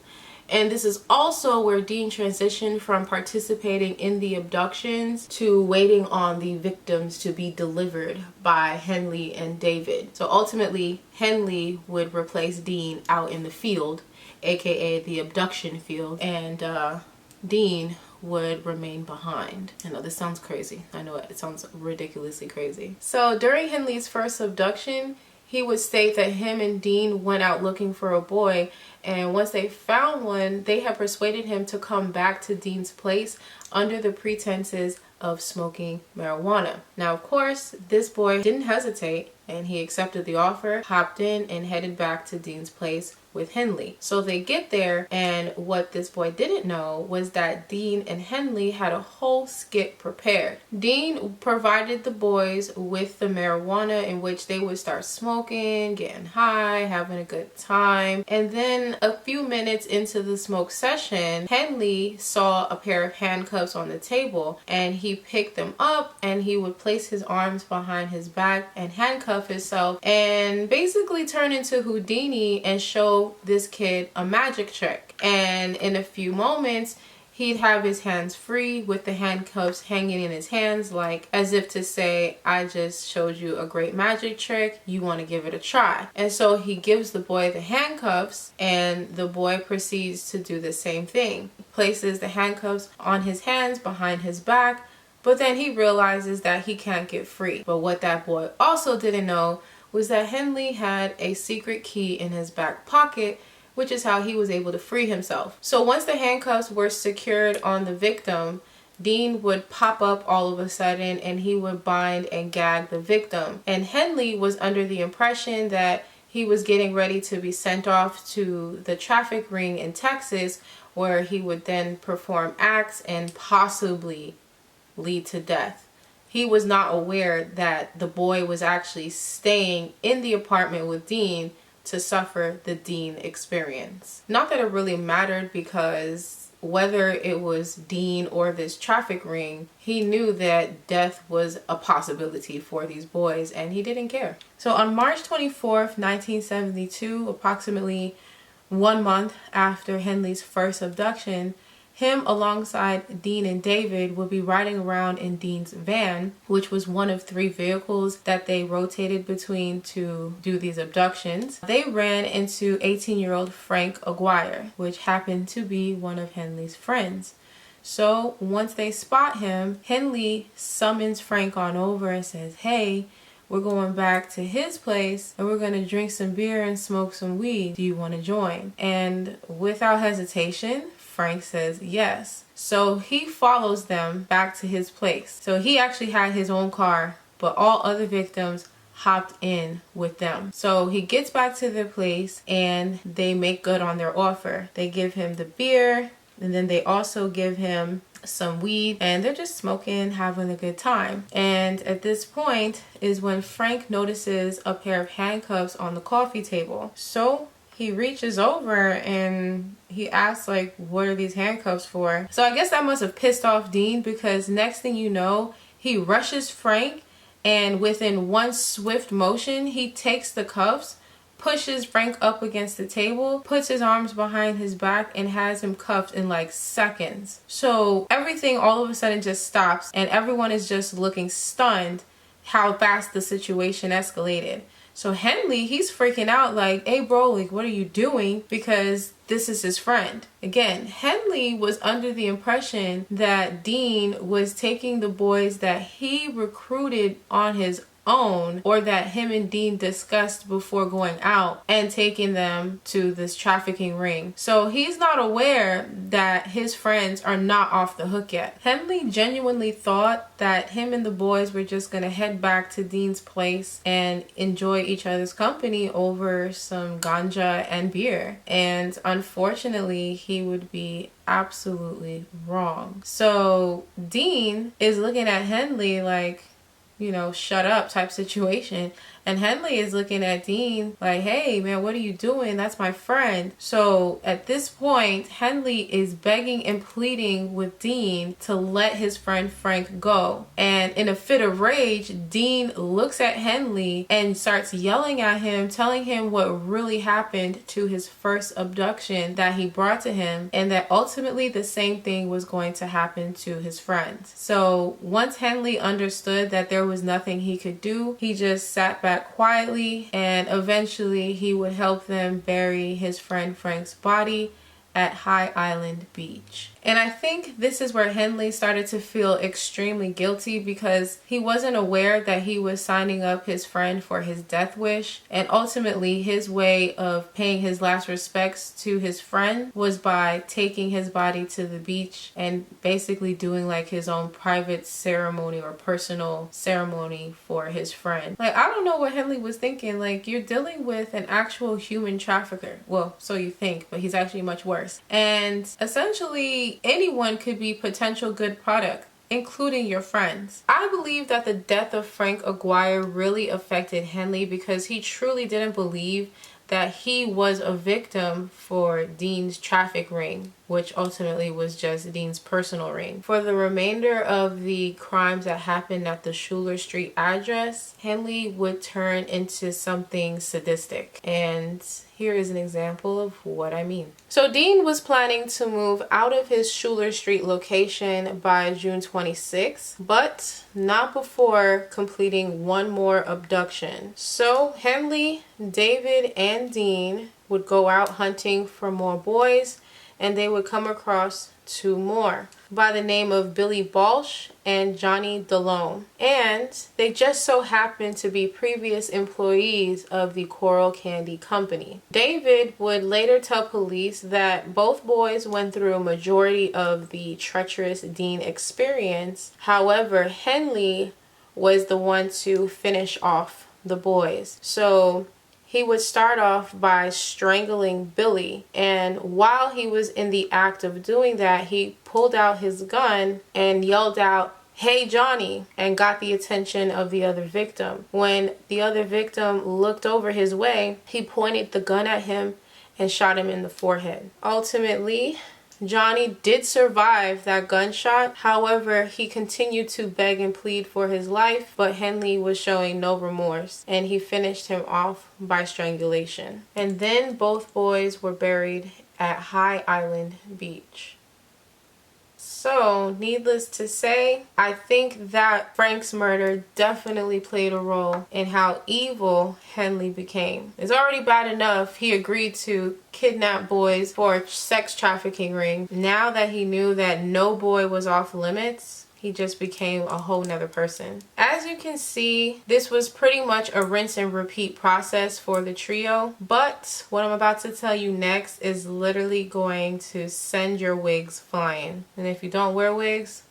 And this is also where Dean transitioned from participating in the abductions to waiting on the victims to be delivered by Henley and David. So ultimately, Henley would replace Dean out in the field, aka the abduction field, and Dean would remain behind. I know this sounds crazy. I know it sounds ridiculously crazy. So during Henley's first abduction, he would state that him and Dean went out looking for a boy, and once they found one, they had persuaded him to come back to Dean's place under the pretenses of smoking marijuana. Now, of course, this boy didn't hesitate, and he accepted the offer, hopped in, and headed back to Dean's place with Henley. So they get there, and what this boy didn't know was that Dean and Henley had a whole skit prepared. Dean provided the boys with the marijuana in which they would start smoking, getting high, having a good time. And then a few minutes into the smoke session, Henley saw a pair of handcuffs on the table, and he picked them up and he would place his arms behind his back and handcuff himself and basically turn into Houdini and show this kid a magic trick. And in a few moments, he'd have his hands free with the handcuffs hanging in his hands, like as if to say, I just showed you a great magic trick, you want to give it a try. And so he gives the boy the handcuffs, and the boy proceeds to do the same thing. He places the handcuffs on his hands behind his back, but then he realizes that he can't get free. But what that boy also didn't know was that Henley had a secret key in his back pocket, which is how he was able to free himself. So once the handcuffs were secured on the victim, Dean would pop up all of a sudden and he would bind and gag the victim. And Henley was under the impression that he was getting ready to be sent off to the traffic ring in Texas, where he would then perform acts and possibly lead to death. He was not aware that the boy was actually staying in the apartment with Dean to suffer the Dean experience. Not that it really mattered, because whether it was Dean or this traffic ring, he knew that death was a possibility for these boys, and he didn't care. So on March 24th, 1972, approximately 1 month after Henley's first abduction, him alongside Dean and David would be riding around in Dean's van, which was one of 3 vehicles that they rotated between to do these abductions. They ran into 18-year-old Frank Aguirre, which happened to be one of Henley's friends. So once they spot him, Henley summons Frank on over and says, "Hey, we're going back to his place and we're going to drink some beer and smoke some weed. Do you want to join?" And without hesitation, Frank says yes. So he follows them back to his place. So he actually had his own car, but all other victims hopped in with them. So he gets back to their place and they make good on their offer. They give him the beer, and then they also give him some weed, and they're just smoking, having a good time. And at this point is when Frank notices a pair of handcuffs on the coffee table. So he reaches over and he asks, like, what are these handcuffs for? So I guess that must have pissed off Dean, because next thing you know, he rushes Frank, and within one swift motion, he takes the cuffs, pushes Frank up against the table, puts his arms behind his back, and has him cuffed in like seconds. So everything all of a sudden just stops, and everyone is just looking stunned how fast the situation escalated. So Henley, he's freaking out like, "Hey bro, like, what are you doing?" Because this is his friend. Again, Henley was under the impression that Dean was taking the boys that he recruited on his own, or that him and Dean discussed before going out, and taking them to this trafficking ring. So he's not aware that his friends are not off the hook yet. Henley genuinely thought that him and the boys were just gonna head back to Dean's place and enjoy each other's company over some ganja and beer. And unfortunately, he would be absolutely wrong. So Dean is looking at Henley like, you know, shut up type situation. And Henley is looking at Dean like, "Hey man, what are you doing? That's my friend." So at this point, Henley is begging and pleading with Dean to let his friend Frank go. And in a fit of rage, Dean looks at Henley and starts yelling at him, telling him what really happened to his first abduction that he brought to him, and that ultimately the same thing was going to happen to his friends. So once Henley understood that there was nothing he could do, he just sat back quietly, and eventually he would help them bury his friend Frank's body at High Island Beach. And I think this is where Henley started to feel extremely guilty, because he wasn't aware that he was signing up his friend for his death wish. And ultimately his way of paying his last respects to his friend was by taking his body to the beach and basically doing like his own private ceremony or personal ceremony for his friend. Like, I don't know what Henley was thinking. Like, you're dealing with an actual human trafficker. Well, so you think, but he's actually much worse. And essentially anyone could be potential good product, including your friends. I believe that the death of Frank Aguirre really affected Henley, because he truly didn't believe that he was a victim for Dean's traffic ring, which ultimately was just Dean's personal ring. For the remainder of the crimes that happened at the Schuler Street address, Henley would turn into something sadistic. And here is an example of what I mean. So Dean was planning to move out of his Schuler Street location by June 26th, but not before completing one more abduction. So Henley, David, and Dean would go out hunting for more boys, and they would come across 2 more by the name of Billy Balch and Johnny DeLone. And they just so happened to be previous employees of the Coral Candy Company. David would later tell police that both boys went through a majority of the treacherous Dean experience. However, Henley was the one to finish off the boys. So he would start off by strangling Billy, and while he was in the act of doing that, he pulled out his gun and yelled out, "Hey Johnny," and got the attention of the other victim. When the other victim looked over his way, he pointed the gun at him and shot him in the forehead. Ultimately, Johnny did survive that gunshot. However, he continued to beg and plead for his life, but Henley was showing no remorse, and he finished him off by strangulation. And then both boys were buried at High Island Beach. So, needless to say, I think that Frank's murder definitely played a role in how evil Henley became. It's already bad enough he agreed to kidnap boys for a sex trafficking ring. Now that he knew that no boy was off limits, he just became a whole nother person. As you can see, this was pretty much a rinse and repeat process for the trio. But what I'm about to tell you next is literally going to send your wigs flying. And if you don't wear wigs,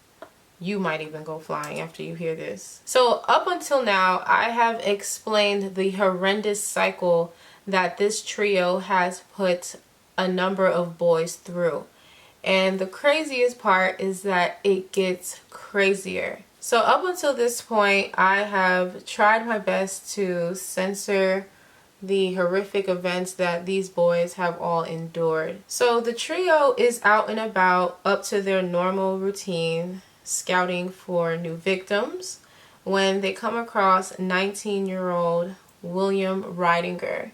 you might even go flying after you hear this. So up until now, I have explained the horrendous cycle that this trio has put a number of boys through. And the craziest part is that it gets crazier. So up until this point, I have tried my best to censor the horrific events that these boys have all endured. So the trio is out and about, up to their normal routine, scouting for new victims, when they come across 19-year-old William Ridinger.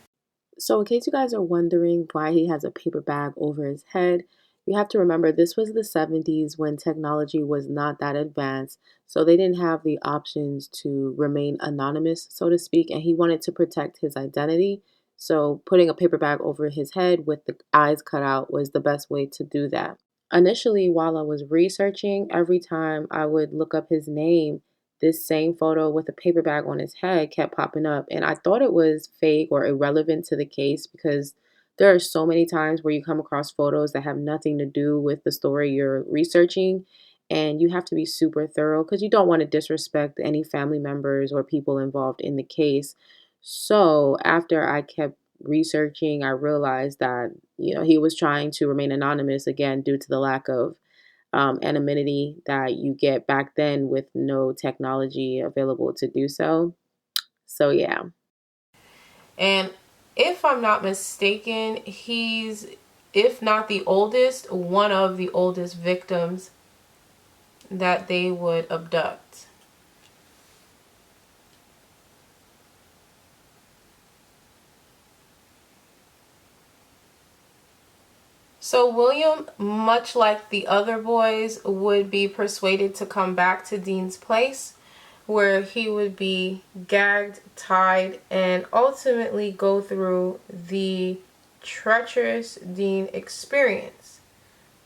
So in case you guys are wondering why he has a paper bag over his head, you have to remember this was the 70s when technology was not that advanced, so they didn't have the options to remain anonymous, so to speak, and he wanted to protect his identity. So putting a paper bag over his head with the eyes cut out was the best way to do that. Initially, while I was researching, every time I would look up his name, this same photo with a paper bag on his head kept popping up, and I thought it was fake or irrelevant to the case because there are so many times where you come across photos that have nothing to do with the story you're researching, and you have to be super thorough because you don't want to disrespect any family members or people involved in the case. So after I kept researching, I realized that, he was trying to remain anonymous again due to the lack of anonymity that you get back then with no technology available to do so. So yeah. And if I'm not mistaken, he's, if not the oldest, one of the oldest victims that they would abduct. So William, much like the other boys, would be persuaded to come back to Dean's place, where he would be gagged, tied, and ultimately go through the treacherous Dean experience.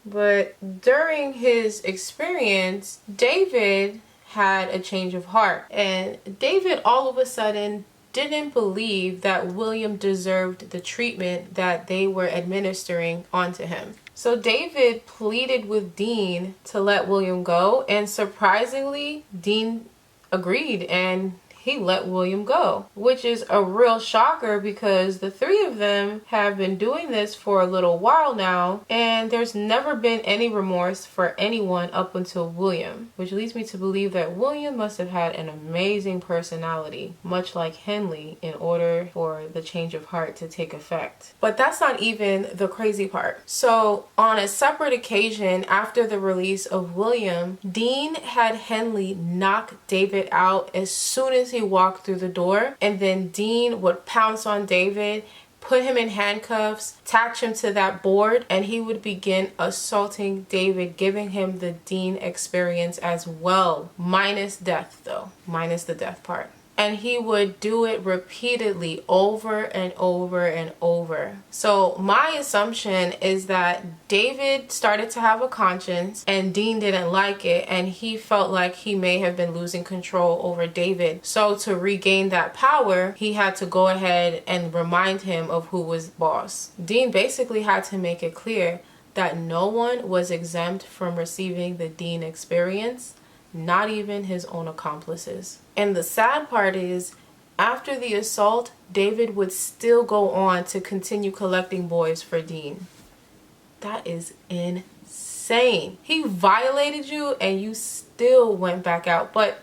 But during his experience, David had a change of heart, and David all of a sudden didn't believe that William deserved the treatment that they were administering onto him. So David pleaded with Dean to let William go, and surprisingly, Dean agreed and he let William go, which is a real shocker because the three of them have been doing this for a little while now, and there's never been any remorse for anyone up until William, which leads me to believe that William must have had an amazing personality, much like Henley, in order for the change of heart to take effect. But that's not even the crazy part. So on a separate occasion after the release of William, Dean had Henley knock David out as soon as he walked through the door, and then Dean would pounce on David, put him in handcuffs, attach him to that board, and he would begin assaulting David, giving him the Dean experience as well, minus death though, minus the death part. And he would do it repeatedly over and over and over. So my assumption is that David started to have a conscience and Dean didn't like it, and he felt like he may have been losing control over David. So to regain that power, he had to go ahead and remind him of who was boss. Dean basically had to make it clear that no one was exempt from receiving the Dean experience, not even his own accomplices. And the sad part is, After the assault, David would still go on to continue collecting boys for Dean. That is insane. He violated you and you still went back out. But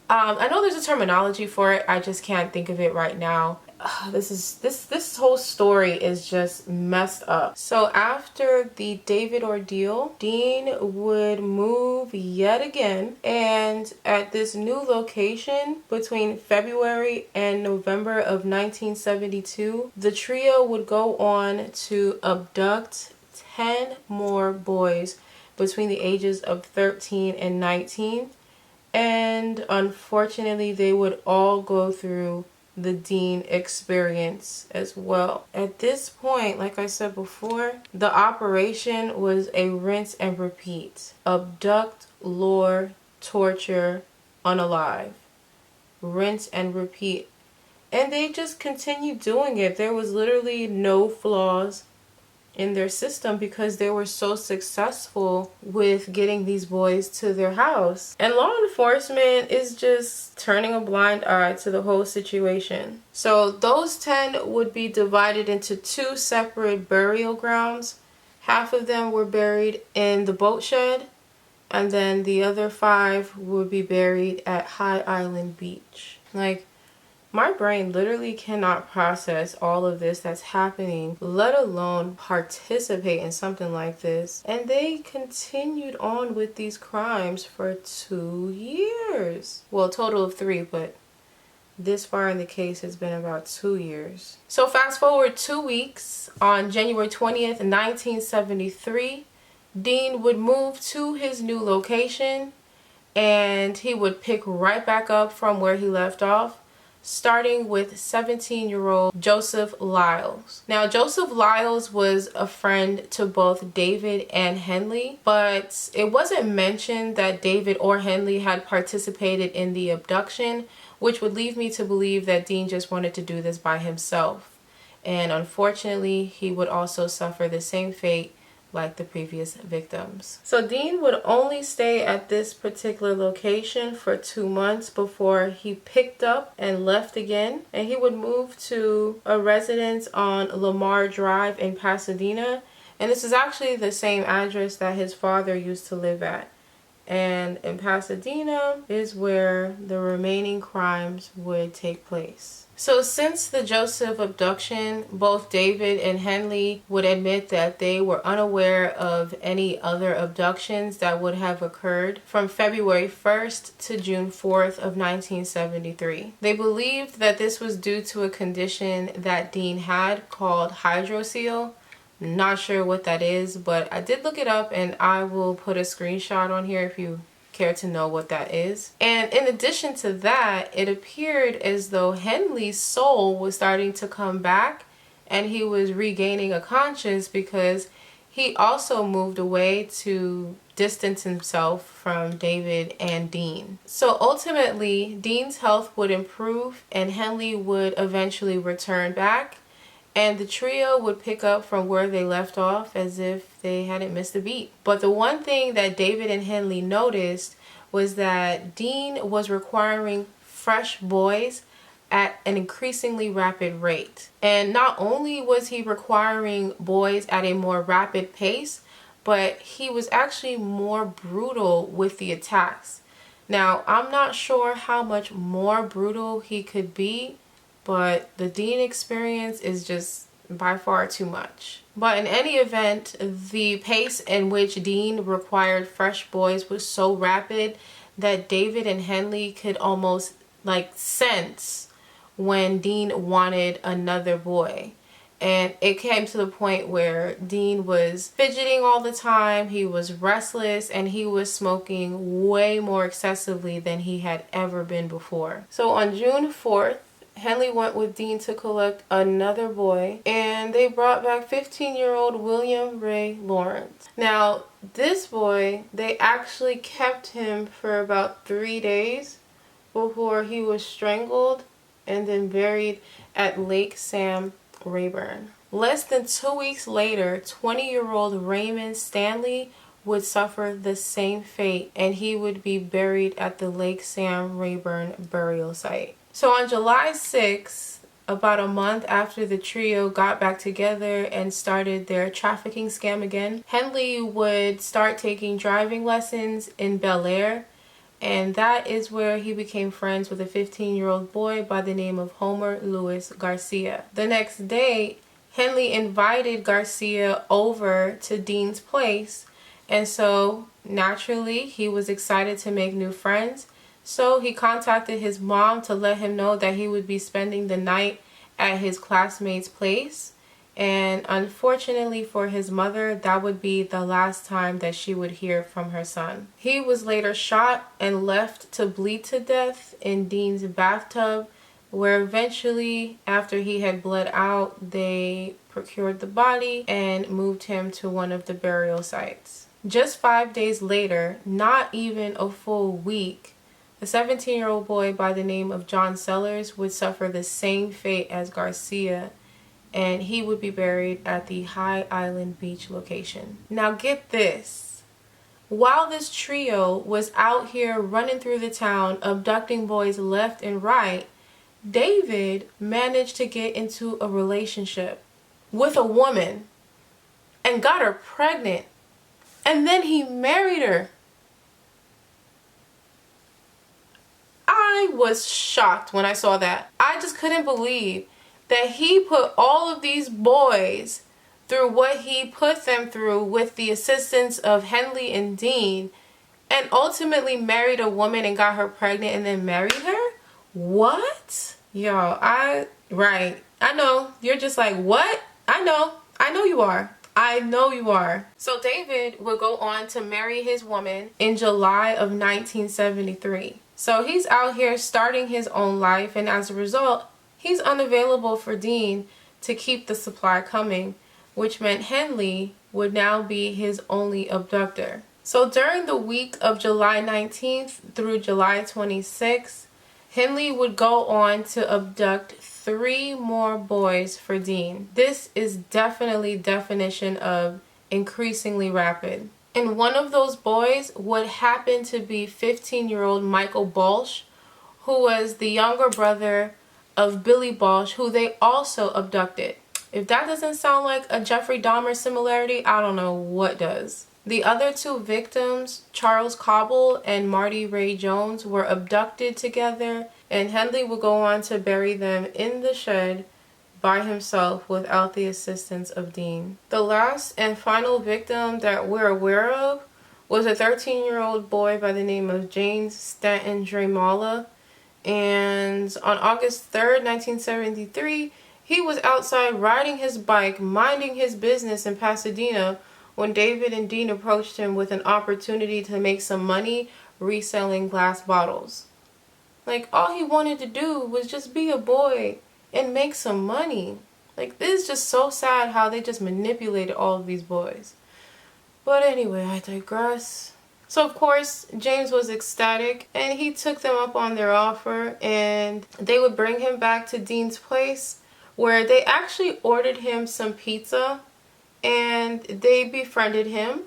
I know there's a terminology for it. I just can't think of it right now. This whole story is just messed up. So after the David ordeal, Dean would move yet again, and at this new location between February and November of 1972, the trio would go on to abduct 10 more boys between the ages of 13 and 19, and unfortunately they would all go through the Dean experience as well. At this point, like I said before, the operation was a rinse and repeat. Abduct, lure, torture, unalive. Rinse and repeat. And they just continued doing it. There was literally no flaws in their system because they were so successful with getting these boys to their house. And law enforcement is just turning a blind eye to the whole situation. So those 10 would be divided into 2 separate burial grounds. Half of them were buried in the boat shed, and then the other 5 would be buried at High Island Beach. Like, my brain literally cannot process all of this that's happening, let alone participate in something like this. And they continued on with these crimes for 2 years. Well, a total of 3, but this far in the case it's been about 2 years. So fast forward 2 weeks, on January 20th, 1973, Dean would move to his new location and he would pick right back up from where he left off, starting with 17-year-old Joseph Lyles. Now, Joseph Lyles was a friend to both David and Henley, but it wasn't mentioned that David or Henley had participated in the abduction, which would lead me to believe that Dean just wanted to do this by himself. And unfortunately, he would also suffer the same fate like the previous victims. So Dean would only stay at this particular location for 2 months before he picked up and left again, and he would move to a residence on Lamar Drive in Pasadena, and this is actually the same address that his father used to live at. And in Pasadena is where the remaining crimes would take place. So since the Joseph abduction, both David and Henley would admit that they were unaware of any other abductions that would have occurred from February 1st to June 4th of 1973. They believed that this was due to a condition that Dean had called hydrocele. Not sure what that is, but I did look it up and I will put a screenshot on here if you care to know what that is. And in addition to that, it appeared as though Henley's soul was starting to come back and he was regaining a conscience because he also moved away to distance himself from David and Dean. So ultimately, Dean's health would improve and Henley would eventually return back, and the trio would pick up from where they left off as if they hadn't missed a beat. But the one thing that David and Henley noticed was that Dean was requiring fresh boys at an increasingly rapid rate. And not only was he requiring boys at a more rapid pace, but he was actually more brutal with the attacks. Now, I'm not sure how much more brutal he could be, but the Dean experience is just by far too much. But in any event, the pace in which Dean required fresh boys was so rapid that David and Henley could almost sense when Dean wanted another boy. And it came to the point where Dean was fidgeting all the time, he was restless, and he was smoking way more excessively than he had ever been before. So on June 4th, Henley went with Dean to collect another boy, and they brought back 15-year-old William Ray Lawrence. Now, this boy, they actually kept him for about 3 days before he was strangled and then buried at Lake Sam, Rayburn. Less than 2 weeks later, 20-year-old Raymond Stanley would suffer the same fate, and he would be buried at the Lake Sam Rayburn burial site. So on July 6th, about a month after the trio got back together and started their trafficking scam again, Henley would start taking driving lessons in Bel Air, and that is where he became friends with a 15-year-old boy by the name of Homer Luis Garcia. The next day, Henley invited Garcia over to Dean's place, and so naturally he was excited to make new friends. So he contacted his mom to let him know that he would be spending the night at his classmate's place. And unfortunately for his mother, that would be the last time that she would hear from her son. He was later shot and left to bleed to death in Dean's bathtub, where eventually, after he had bled out, they procured the body and moved him to one of the burial sites. Just 5 days later, not even a full week, a 17-year-old boy by the name of John Sellers would suffer the same fate as Garcia, and he would be buried at the High Island Beach location. Now get this. While this trio was out here running through the town, abducting boys left and right, David managed to get into a relationship with a woman and got her pregnant. And then he married her. I was shocked when I saw that. I just couldn't believe that he put all of these boys through what he put them through with the assistance of Henley and Dean, and ultimately married a woman and got her pregnant and then married her? What? Y'all, right. I know. You're just like, what? I know you are. I know you are. So David would go on to marry his woman in July of 1973. So he's out here starting his own life, and as a result, he's unavailable for Dean to keep the supply coming, which meant Henley would now be his only abductor. So during the week of July 19th through July 26th, Henley would go on to abduct 3 more boys for Dean. This is definitely definition of increasingly rapid. And one of those boys would happen to be 15-year-old Michael Balch, who was the younger brother of Billy Balch, who they also abducted. If that doesn't sound like a Jeffrey Dahmer similarity, I don't know what does. The other 2 victims, Charles Cobble and Marty Ray Jones, were abducted together, and Henley would go on to bury them in the shed by himself without the assistance of Dean. The last and final victim that we're aware of was a 13-year-old boy by the name of James Stanton Dramala, and on August 3rd, 1973, he was outside riding his bike, minding his business in Pasadena, when David and Dean approached him with an opportunity to make some money reselling glass bottles. Like, all he wanted to do was just be a boy and make some money. Like, this is just so sad how they just manipulated all of these boys. But anyway, I digress. So of course, James was ecstatic, and he took them up on their offer, and they would bring him back to Dean's place, where they actually ordered him some pizza, and they befriended him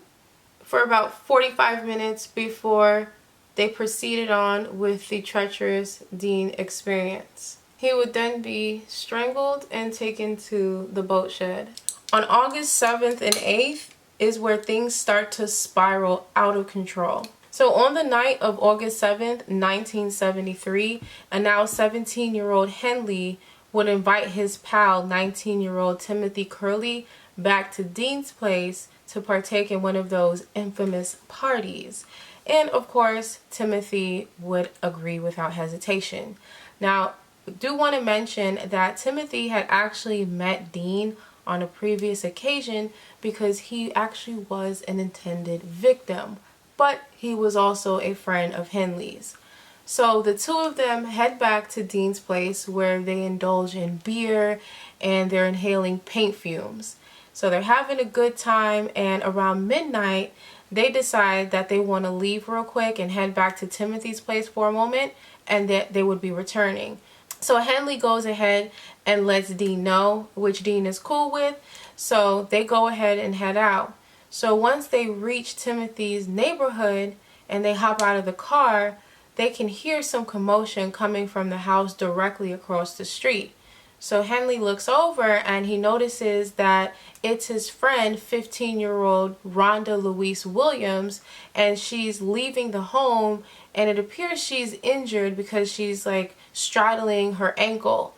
for about 45 minutes before they proceeded on with the treacherous Dean experience. He would then be strangled and taken to the boat shed. On August 7th and 8th is where things start to spiral out of control. So on the night of August 7th, 1973, a now 17-year-old Henley would invite his pal, 19-year-old Timothy Curley, back to Dean's place to partake in one of those infamous parties. And of course, Timothy would agree without hesitation. Now, I do want to mention that Timothy had actually met Dean on a previous occasion because he actually was an intended victim, but he was also a friend of Henley's. So the 2 of them head back to Dean's place, where they indulge in beer and they're inhaling paint fumes. So they're having a good time, and around midnight, they decide that they want to leave real quick and head back to Timothy's place for a moment, and that they would be returning. So Henley goes ahead and lets Dean know, which Dean is cool with, so they go ahead and head out. So once they reach Timothy's neighborhood and they hop out of the car, they can hear some commotion coming from the house directly across the street. So Henley looks over and he notices that it's his friend, 15-year-old Rhonda Louise Williams, and she's leaving the home, and it appears she's injured because she's like straddling her ankle.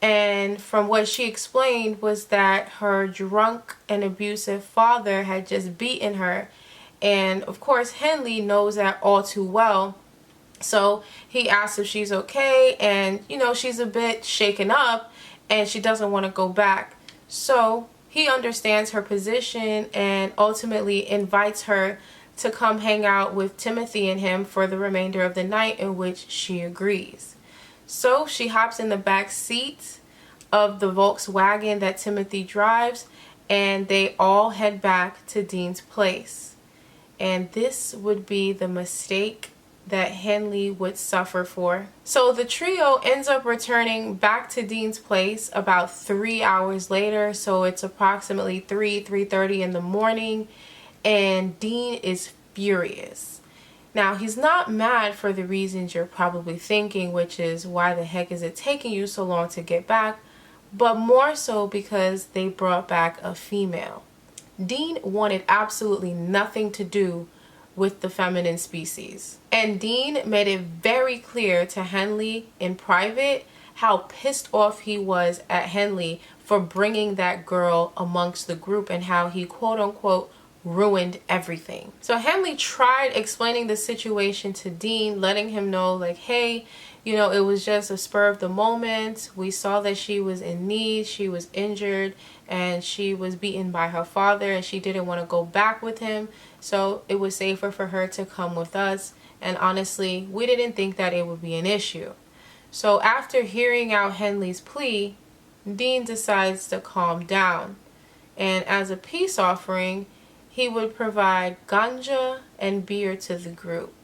And from what she explained was that her drunk and abusive father had just beaten her. And of course Henley knows that all too well. So he asks if she's okay, and you know, she's a bit shaken up and she doesn't want to go back. So he understands her position and ultimately invites her to come hang out with Timothy and him for the remainder of the night, in which she agrees. So she hops in the back seat of the Volkswagen that Timothy drives, and they all head back to Dean's place. And this would be the mistake that Henley would suffer for. So the trio ends up returning back to Dean's place about 3 hours later. So it's approximately 3:30 in the morning, and Dean is furious. Now, he's not mad for the reasons you're probably thinking, which is why the heck is it taking you so long to get back, but more so because they brought back a female. Dean wanted absolutely nothing to do with the feminine species. And Dean made it very clear to Henley in private how pissed off he was at Henley for bringing that girl amongst the group, and how he quote unquote ruined everything. So Henley tried explaining the situation to Dean, letting him know like, hey, you know, it was just a spur of the moment. We saw that she was in need, she was injured, and she was beaten by her father, and she didn't want to go back with him. So it was safer for her to come with us. And honestly, we didn't think that it would be an issue. So after hearing out Henley's plea, Dean decides to calm down. And as a peace offering, he would provide ganja and beer to the group.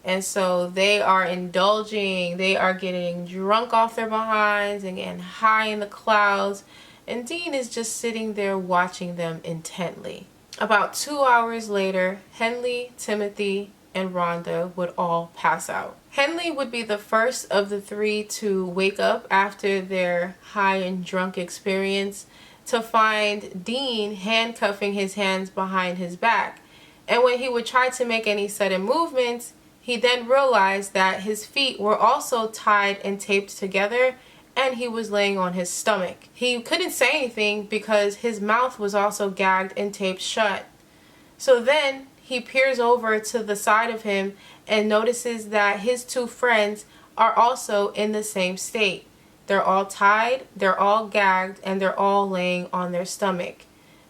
And so they are indulging, they are getting drunk off their behinds and getting high in the clouds. And Dean is just sitting there watching them intently. About 2 hours later, Henley, Timothy, and Rhonda would all pass out. Henley would be the first of the three to wake up after their high and drunk experience, to find Dean handcuffing his hands behind his back. And when he would try to make any sudden movements, he then realized that his feet were also tied and taped together, and he was laying on his stomach. He couldn't say anything because his mouth was also gagged and taped shut. So then he peers over to the side of him and notices that his two friends are also in the same state. They're all tied, they're all gagged, and they're all laying on their stomach.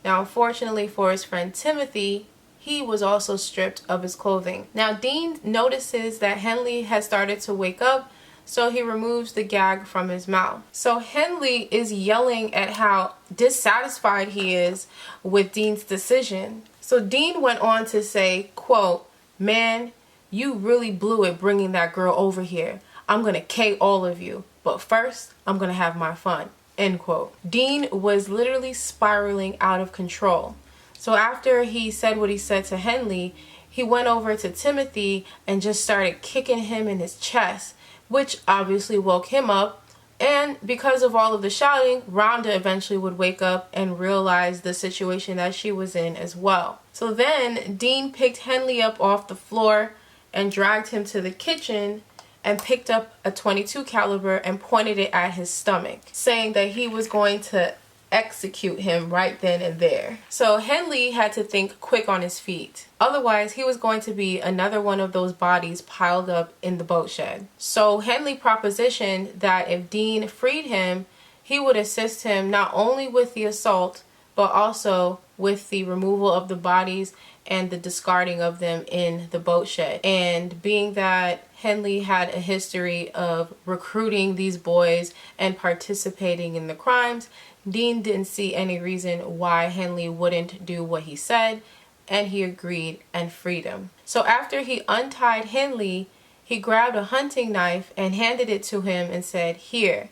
Now, unfortunately for his friend Timothy, he was also stripped of his clothing. Now, Dean notices that Henley has started to wake up, so he removes the gag from his mouth. So Henley is yelling at how dissatisfied he is with Dean's decision. So Dean went on to say, quote, "Man, you really blew it bringing that girl over here. I'm gonna K all of you, but first I'm gonna have my fun," end quote. Dean was literally spiraling out of control. So after he said what he said to Henley, he went over to Timothy and just started kicking him in his chest, which obviously woke him up. And because of all of the shouting, Rhonda eventually would wake up and realize the situation that she was in as well. So then Dean picked Henley up off the floor and dragged him to the kitchen and picked up a .22 caliber and pointed it at his stomach, saying that he was going to execute him right then and there. So Henley had to think quick on his feet. Otherwise, he was going to be another one of those bodies piled up in the boat shed. So Henley propositioned that if Dean freed him, he would assist him not only with the assault, but also with the removal of the bodies and the discarding of them in the boat shed. And being that Henley had a history of recruiting these boys and participating in the crimes, Dean didn't see any reason why Henley wouldn't do what he said, and he agreed and freed him. So after he untied Henley, he grabbed a hunting knife and handed it to him and said, "Here,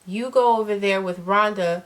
you go over there with Rhonda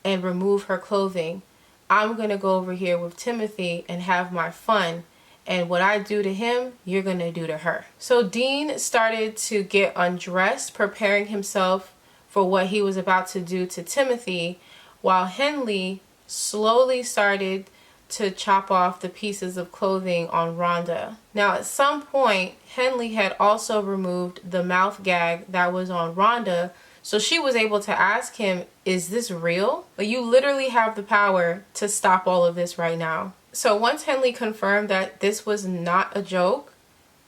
and remove her clothing. I'm going to go over here with Timothy and have my fun, and what I do to him, you're gonna do to her. So Dean started to get undressed, preparing himself for what he was about to do to Timothy, while Henley slowly started to chop off the pieces of clothing on Rhonda. Now at some point, Henley had also removed the mouth gag that was on Rhonda, so she was able to ask him, is this real? But you literally have the power to stop all of this right now. So once Henley confirmed that this was not a joke,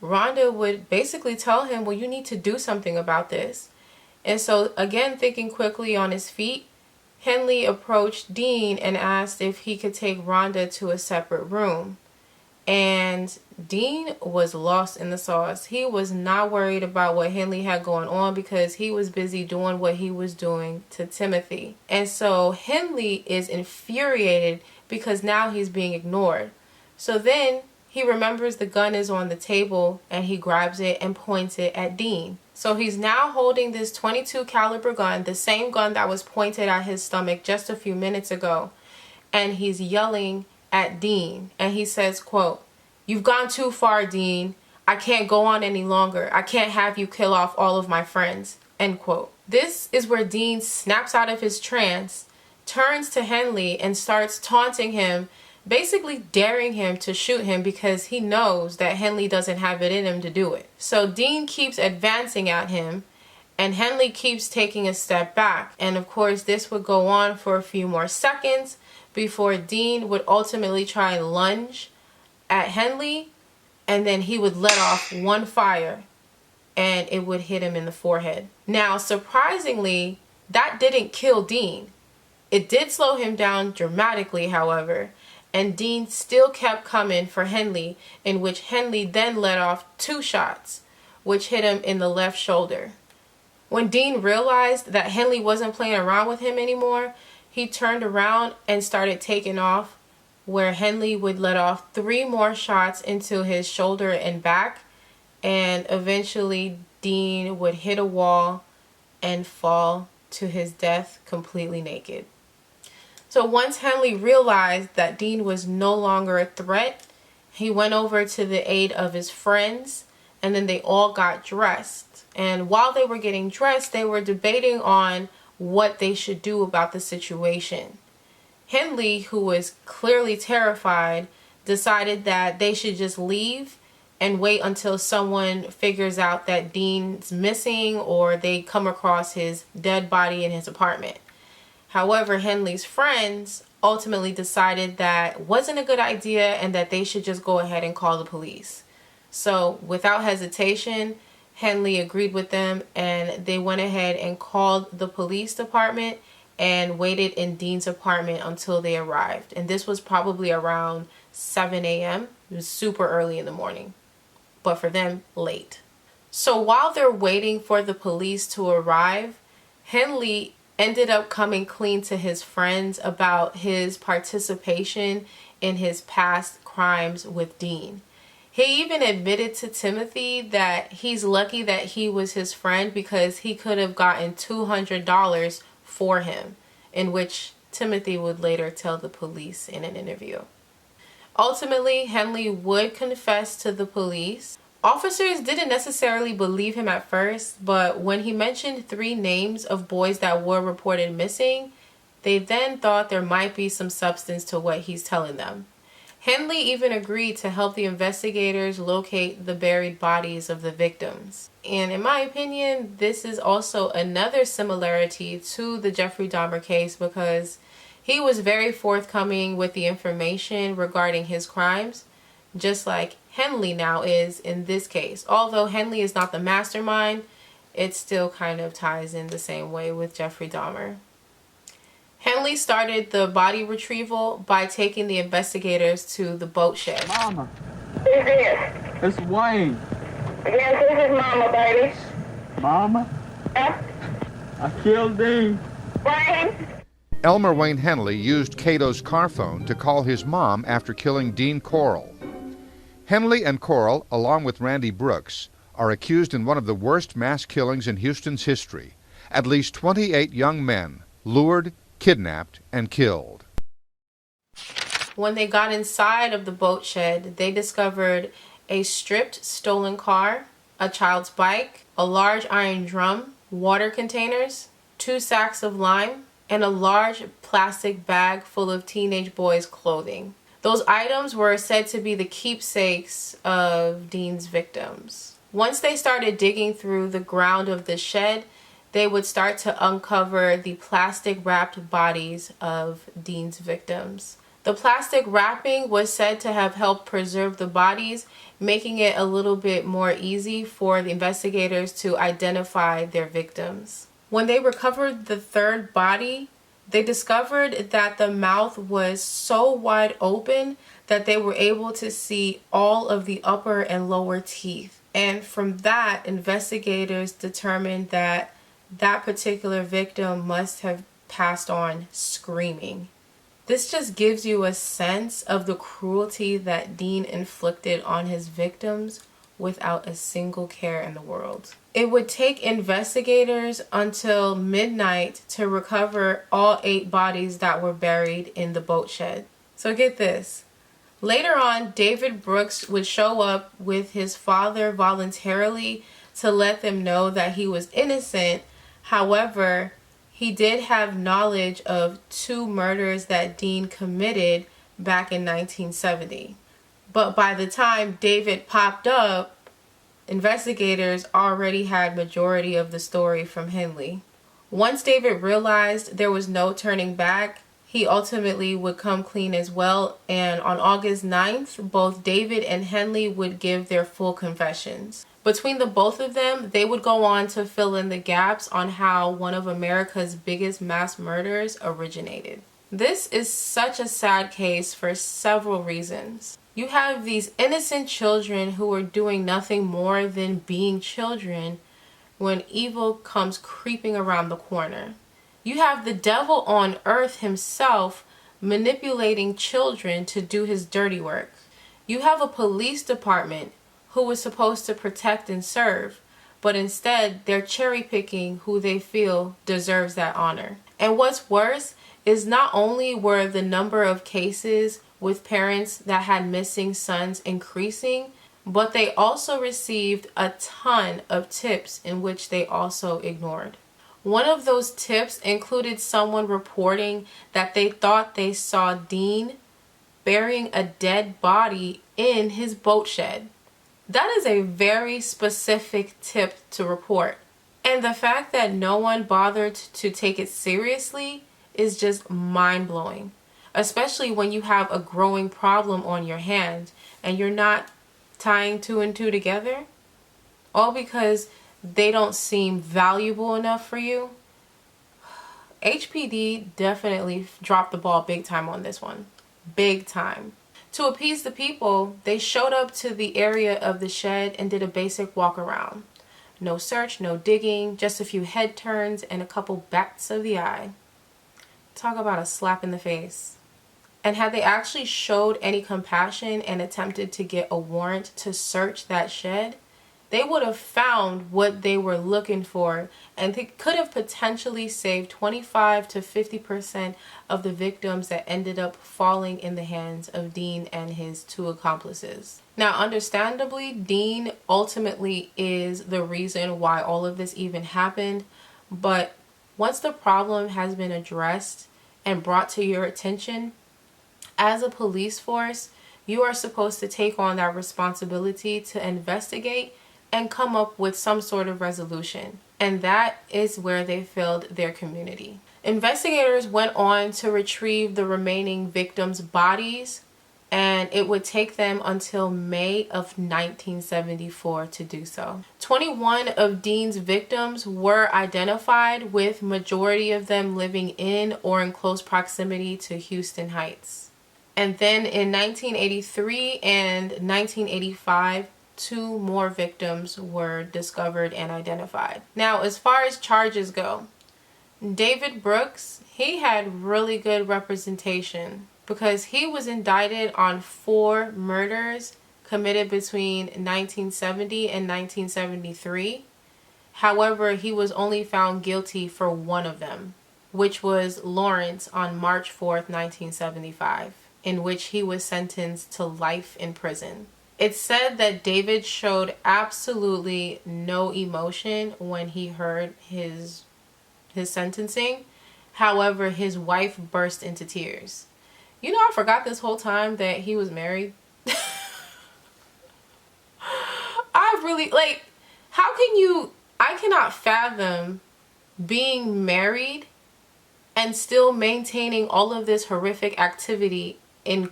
Rhonda would basically tell him, well, you need to do something about this. And so again, thinking quickly on his feet, Henley approached Dean and asked if he could take Rhonda to a separate room. And Dean was lost in the sauce. He was not worried about what Henley had going on because he was busy doing what he was doing to Timothy. And so Henley is infuriated because now he's being ignored. So then he remembers the gun is on the table and he grabs it and points it at Dean. So he's now holding this .22 caliber gun, the same gun that was pointed at his stomach just a few minutes ago. And he's yelling at Dean. And he says, quote, "You've gone too far, Dean. I can't go on any longer. I can't have you kill off all of my friends." End quote. This is where Dean snaps out of his trance, turns to Henley and starts taunting him, basically daring him to shoot him because he knows that Henley doesn't have it in him to do it. So Dean keeps advancing at him and Henley keeps taking a step back. And of course, this would go on for a few more seconds before Dean would ultimately try and lunge at Henley, and then he would let off one fire and it would hit him in the forehead. Now, surprisingly, that didn't kill Dean. It did slow him down dramatically, however, and Dean still kept coming for Henley, in which Henley then let off 2 shots, which hit him in the left shoulder. When Dean realized that Henley wasn't playing around with him anymore, he turned around and started taking off, where Henley would let off 3 more shots into his shoulder and back, and eventually Dean would hit a wall and fall to his death completely naked. So once Henley realized that Dean was no longer a threat, he went over to the aid of his friends, and then they all got dressed. And while they were getting dressed, they were debating on what they should do about the situation. Henley, who was clearly terrified, decided that they should just leave and wait until someone figures out that Dean's missing or they come across his dead body in his apartment. However, Henley's friends ultimately decided that wasn't a good idea and that they should just go ahead and call the police. So without hesitation, Henley agreed with them and they went ahead and called the police department and waited in Dean's apartment until they arrived. And this was probably around 7 a.m. It was super early in the morning, but for them, late. So while they're waiting for the police to arrive, Henley ended up coming clean to his friends about his participation in his past crimes with Dean. He even admitted to Timothy that he's lucky that he was his friend because he could have gotten $200 for him, in which Timothy would later tell the police in an interview. Ultimately, Henley would confess to the police. Officers didn't necessarily believe him at first, but when he mentioned 3 names of boys that were reported missing, they then thought there might be some substance to what he's telling them. Henley even agreed to help the investigators locate the buried bodies of the victims. And in my opinion, this is also another similarity to the Jeffrey Dahmer case because he was very forthcoming with the information regarding his crimes, just like Henley now is in this case. Although Henley is not the mastermind, it still kind of ties in the same way with Jeffrey Dahmer. Henley started the body retrieval by taking the investigators to the boat shed. Mama. Who's this? It's Wayne. Yes, this is Mama, baby. Mama? Yeah? I killed Dean. Wayne? Elmer Wayne Henley used Cato's car phone to call his mom after killing Dean Corll. Henley and Corll, along with Randy Brooks, are accused in one of the worst mass killings in Houston's history. At least 28 young men lured, kidnapped, and killed. When they got inside of the boat shed, they discovered a stripped stolen car, a child's bike, a large iron drum, water containers, 2 sacks of lime, and a large plastic bag full of teenage boys' clothing. Those items were said to be the keepsakes of Dean's victims. Once they started digging through the ground of the shed, they would start to uncover the plastic wrapped bodies of Dean's victims. The plastic wrapping was said to have helped preserve the bodies, making it a little bit more easy for the investigators to identify their victims. When they recovered the third body, they discovered that the mouth was so wide open that they were able to see all of the upper and lower teeth. And from that, investigators determined that that particular victim must have passed on screaming. This just gives you a sense of the cruelty that Dean inflicted on his victims without a single care in the world. It would take investigators until midnight to recover all 8 bodies that were buried in the boat shed. So get this. Later on, David Brooks would show up with his father voluntarily to let them know that he was innocent. However, he did have knowledge of 2 murders that Dean committed back in 1970. But by the time David popped up, investigators already had majority of the story from Henley. Once David realized there was no turning back, he ultimately would come clean as well, and on August 9th, both David and Henley would give their full confessions. Between the both of them, they would go on to fill in the gaps on how one of America's biggest mass murders originated. This is such a sad case for several reasons. You have these innocent children who are doing nothing more than being children when evil comes creeping around the corner. You have the devil on earth himself manipulating children to do his dirty work. You have a police department who was supposed to protect and serve, but instead they're cherry picking who they feel deserves that honor. And what's worse is not only were the number of cases with parents that had missing sons increasing, but they also received a ton of tips in which they also ignored. One of those tips included someone reporting that they thought they saw Dean burying a dead body in his boat shed. That is a very specific tip to report. And the fact that no one bothered to take it seriously is just mind-blowing. Especially when you have a growing problem on your hands and you're not tying 2 and 2 together. All because they don't seem valuable enough for you. HPD definitely dropped the ball big time on this one. Big time. To appease the people, they showed up to the area of the shed and did a basic walk around. No search, no digging, just a few head turns and a couple bats of the eye. Talk about a slap in the face. And had they actually showed any compassion and attempted to get a warrant to search that shed, they would have found what they were looking for, and they could have potentially saved 25 to 50% of the victims that ended up falling in the hands of Dean and his 2 accomplices. Now, understandably, Dean ultimately is the reason why all of this even happened, but once the problem has been addressed and brought to your attention, as a police force, you are supposed to take on that responsibility to investigate and come up with some sort of resolution. And that is where they failed their community. Investigators went on to retrieve the remaining victims' bodies, and it would take them until May of 1974 to do so. 21 of Dean's victims were identified, with majority of them living in or in close proximity to Houston Heights. And then in 1983 and 1985, 2 more victims were discovered and identified. Now, as far as charges go, David Brooks, he had really good representation because he was indicted on 4 murders committed between 1970 and 1973. However, he was only found guilty for 1 of them, which was Lawrence on March 4th, 1975. in which he was sentenced to life in prison. It's said that David showed absolutely no emotion when he heard his sentencing. However, his wife burst into tears. You know, I forgot this whole time that he was married. I really, like, how can you, I cannot fathom being married and still maintaining all of this horrific activity in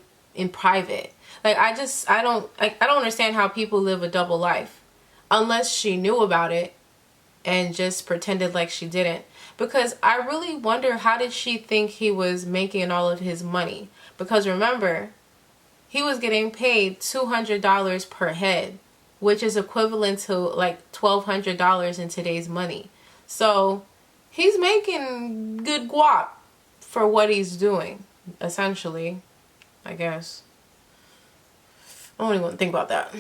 private. Like, I don't understand how people live a double life unless she knew about it and just pretended like she didn't. Because I really wonder, how did she think he was making all of his money? Because remember, he was getting paid $200 per head, which is equivalent to like $1,200 in today's money. So he's making good guap for what he's doing, essentially, I guess. I don't even think about that.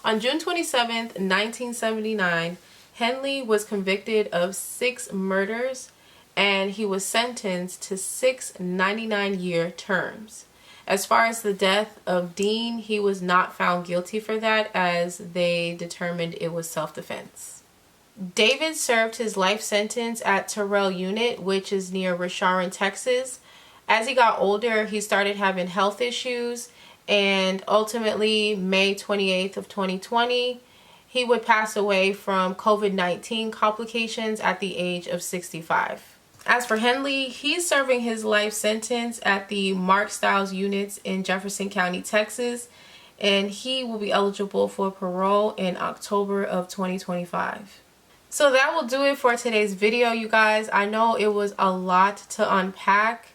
On June 27th, 1979, Henley was convicted of 6 murders and he was sentenced to 6 99-year terms. As far as the death of Dean, he was not found guilty for that, as they determined it was self-defense. David served his life sentence at Terrell Unit, which is near Rasharon, Texas. As he got older, he started having health issues, and ultimately, May 28th of 2020, he would pass away from COVID-19 complications at the age of 65. As for Henley, he's serving his life sentence at the Mark Stiles units in Jefferson County, Texas, and he will be eligible for parole in October of 2025. So that will do it for today's video, you guys. I know it was a lot to unpack,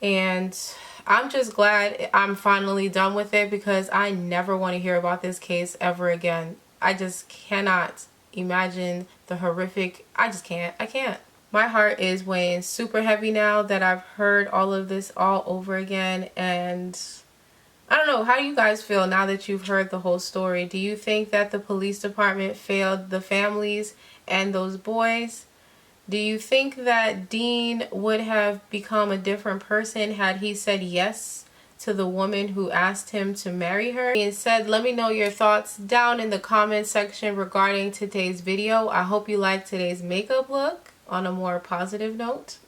and I'm just glad I'm finally done with it, because I never want to hear about this case ever again. I just cannot imagine the horrific. I can't. My heart is weighing super heavy now that I've heard all of this all over again. And I don't know, how do you guys feel now that you've heard the whole story? Do you think that the police department failed the families and those boys? Do you think that Dean would have become a different person had he said yes to the woman who asked him to marry her? And said, let me know your thoughts down in the comment section regarding today's video. I hope you liked today's makeup look on a more positive note.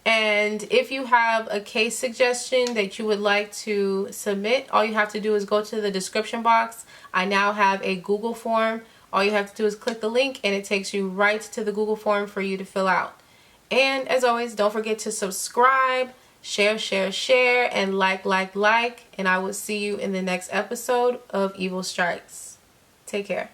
And if you have a case suggestion that you would like to submit, all you have to do is go to the description box. I now have a Google form. All you have to do is click the link and it takes you right to the Google form for you to fill out. And as always, don't forget to subscribe, share, and like. And I will see you in the next episode of Evil Strikes. Take care.